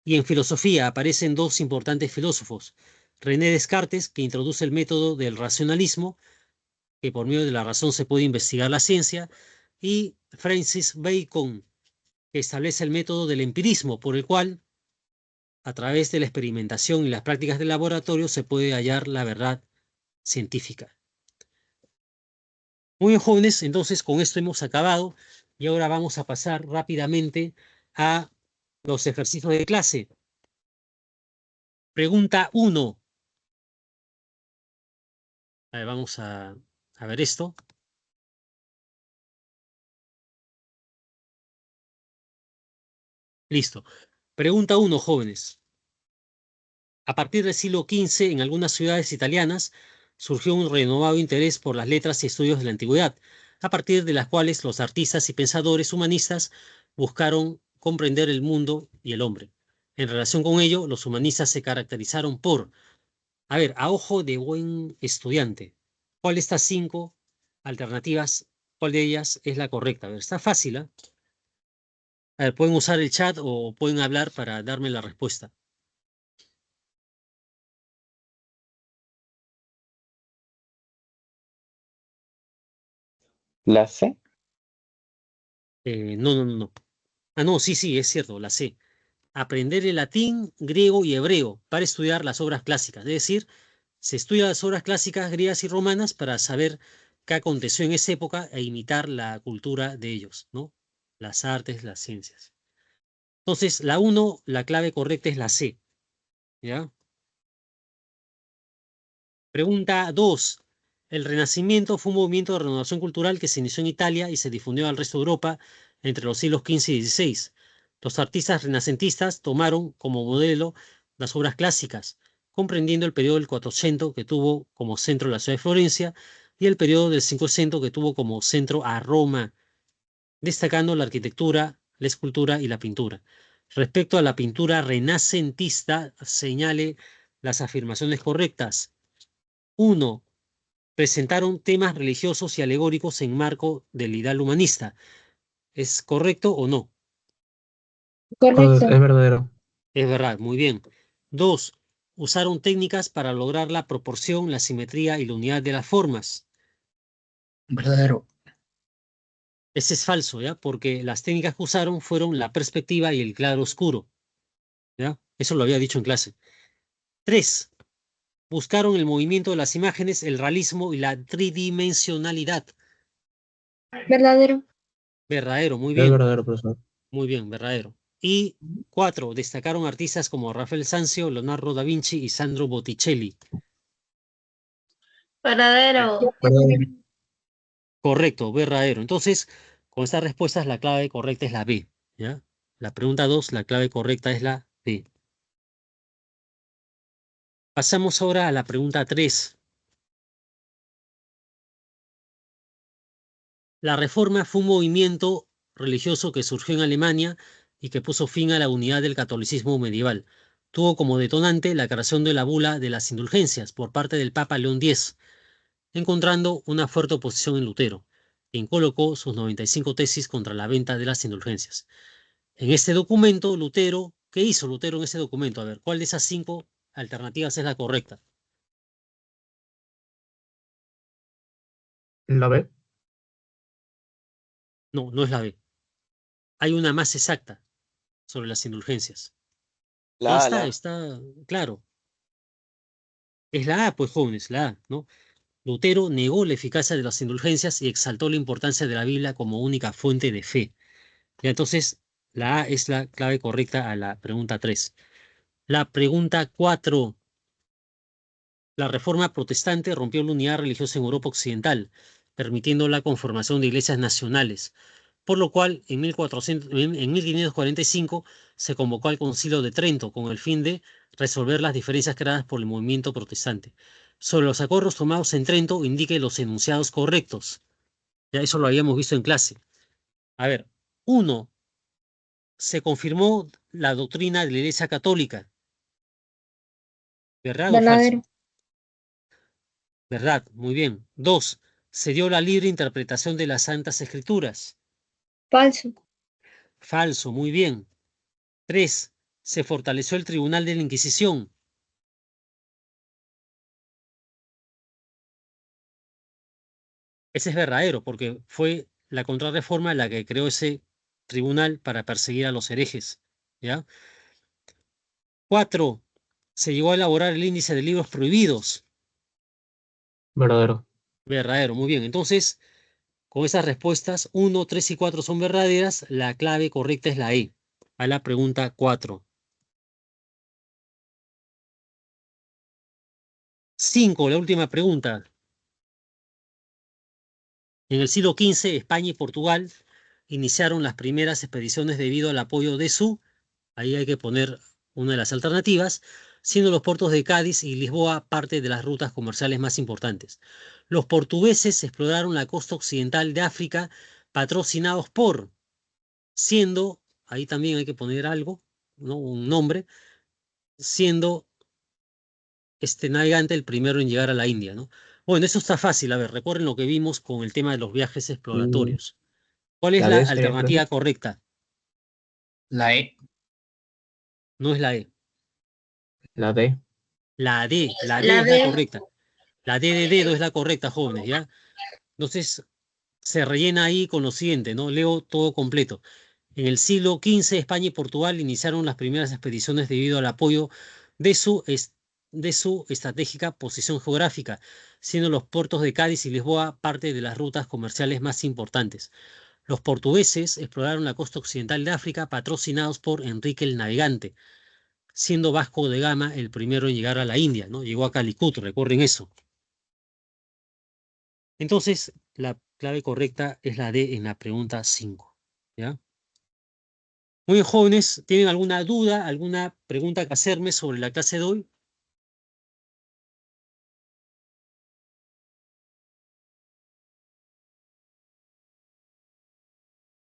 Y en filosofía aparecen dos importantes filósofos, René Descartes, que introduce el método del racionalismo, que por medio de la razón se puede investigar la ciencia, y Francis Bacon, que establece el método del empirismo, por el cual, a través de la experimentación y las prácticas de laboratorio, se puede hallar la verdad científica. Muy bien, jóvenes, entonces con esto hemos acabado y ahora vamos a pasar rápidamente a los ejercicios de clase. Pregunta 1. Vamos a ver esto. Listo. Pregunta 1, jóvenes. A partir del siglo XV, en algunas ciudades italianas, surgió un renovado interés por las letras y estudios de la antigüedad, a partir de las cuales los artistas y pensadores humanistas buscaron comprender el mundo y el hombre. En relación con ello, los humanistas se caracterizaron por, a ver, a ojo de buen estudiante, ¿cuál de estas 5 alternativas, cuál de ellas es la correcta? A ver, está fácil, ¿ah? A ver, pueden usar el chat o pueden hablar para darme la respuesta. ¿La C? No, no, no, no. Ah, no, sí, sí, es cierto, la sé. Aprender el latín, griego y hebreo para estudiar las obras clásicas. Es decir, se estudia las obras clásicas griegas y romanas para saber qué aconteció en esa época e imitar la cultura de ellos, ¿no? Las artes, las ciencias. Entonces, la 1, la clave correcta es la C, ¿ya? Pregunta 2. El Renacimiento fue un movimiento de renovación cultural que se inició en Italia y se difundió al resto de Europa entre los siglos XV y XVI. Los artistas renacentistas tomaron como modelo las obras clásicas, comprendiendo el periodo del 400 que tuvo como centro la ciudad de Florencia y el periodo del 500 que tuvo como centro a Roma, destacando la arquitectura, la escultura y la pintura. Respecto a la pintura renacentista, señale las afirmaciones correctas. 1. Presentaron temas religiosos y alegóricos en marco del ideal humanista. ¿Es correcto o no? Correcto. Es verdadero. Es verdad, muy bien. 2. Usaron técnicas para lograr la proporción, la simetría y la unidad de las formas. Verdadero. Ese es falso, ¿ya? Porque las técnicas que usaron fueron la perspectiva y el claro oscuro, ¿ya? Eso lo había dicho en clase. 3. Buscaron el movimiento de las imágenes, el realismo y la tridimensionalidad. Verdadero. Verdadero, muy Es bien. verdadero, profesor. Muy bien, verdadero. Y 4. Destacaron artistas como Rafael Sanzio, Leonardo da Vinci y Sandro Botticelli. Verdadero. Verdadero. Correcto, verdadero. Entonces, con estas respuestas, la clave correcta es la B, ¿ya? La pregunta 2, la clave correcta es la B. Pasamos ahora a la pregunta 3. La Reforma fue un movimiento religioso que surgió en Alemania y que puso fin a la unidad del catolicismo medieval. Tuvo como detonante la creación de la bula de las indulgencias por parte del Papa León X, encontrando una fuerte oposición en Lutero, quien colocó sus 95 tesis contra la venta de las indulgencias. En este documento, Lutero, ¿qué hizo Lutero en ese documento? A ver, ¿cuál de esas 5 alternativas es la correcta? La B. No, no es la B. Hay una más exacta sobre las indulgencias. No, La A, la A. está claro. Es la A, pues jóvenes, la A, ¿no? Lutero negó la eficacia de las indulgencias y exaltó la importancia de la Biblia como única fuente de fe. Y entonces, la A es la clave correcta a la pregunta 3. La pregunta 4. La reforma protestante rompió la unidad religiosa en Europa Occidental, permitiendo la conformación de iglesias nacionales, por lo cual en 1545 se convocó al Concilio de Trento con el fin de resolver las diferencias creadas por el movimiento protestante. Sobre los acuerdos tomados en Trento, indique los enunciados correctos. Ya eso lo habíamos visto en clase. A ver, 1. Se confirmó la doctrina de la Iglesia Católica. ¿Verdad o falso? Verdadero. ¿Verdad? Muy bien. 2. Se dio la libre interpretación de las Santas Escrituras. Falso. Falso, muy bien. 3. Se fortaleció el Tribunal de la Inquisición. Ese es verdadero, porque fue la Contrarreforma la que creó ese tribunal para perseguir a los herejes. ¿Ya? 4. Se llegó a elaborar el índice de libros prohibidos. Verdadero. Verdadero, muy bien. Entonces, con esas respuestas, 1, 3 y 4 son verdaderas. La clave correcta es la E, a la pregunta 4. 5, la última pregunta. En el siglo XV, España y Portugal iniciaron las primeras expediciones debido al apoyo de su Ahí hay que poner una de las alternativas, siendo los puertos de Cádiz y Lisboa parte de las rutas comerciales más importantes. Los portugueses exploraron la costa occidental de África patrocinados por, siendo, ahí también hay que poner algo, ¿no? Un nombre, siendo este navegante el primero en llegar a la India, ¿no? Bueno, eso está fácil. A ver, recuerden lo que vimos con el tema de los viajes Mm, exploratorios. ¿Cuál es La la D sería, alternativa profesor. correcta? La E. No es la E. La D. La D La es la D. correcta. La D de dedo es la correcta, jóvenes, ¿ya? Entonces, se rellena ahí con lo siguiente, ¿no? Leo todo completo. En el siglo XV, España y Portugal iniciaron las primeras expediciones debido al apoyo de de su estratégica posición geográfica, siendo los puertos de Cádiz y Lisboa parte de las rutas comerciales más importantes. Los portugueses exploraron la costa occidental de África, patrocinados por Enrique el Navegante, siendo Vasco de Gama el primero en llegar a la India, ¿no? Llegó a Calicut, recuerden eso. Entonces, la clave correcta es la D en la pregunta 5, ¿ya? Muy bien, jóvenes, ¿tienen alguna duda, alguna pregunta que hacerme sobre la clase de hoy?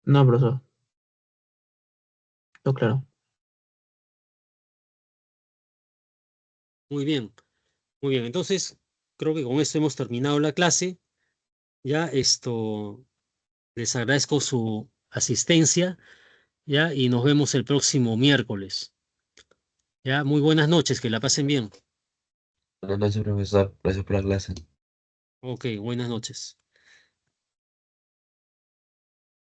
No, profesor. No, claro. Muy bien, muy bien. Entonces, creo que con esto hemos terminado la clase. Ya les agradezco su asistencia, ya, y nos vemos el próximo miércoles. Ya, muy buenas noches, que la pasen bien. Buenas noches, profesor. Gracias por la clase. Ok, buenas noches.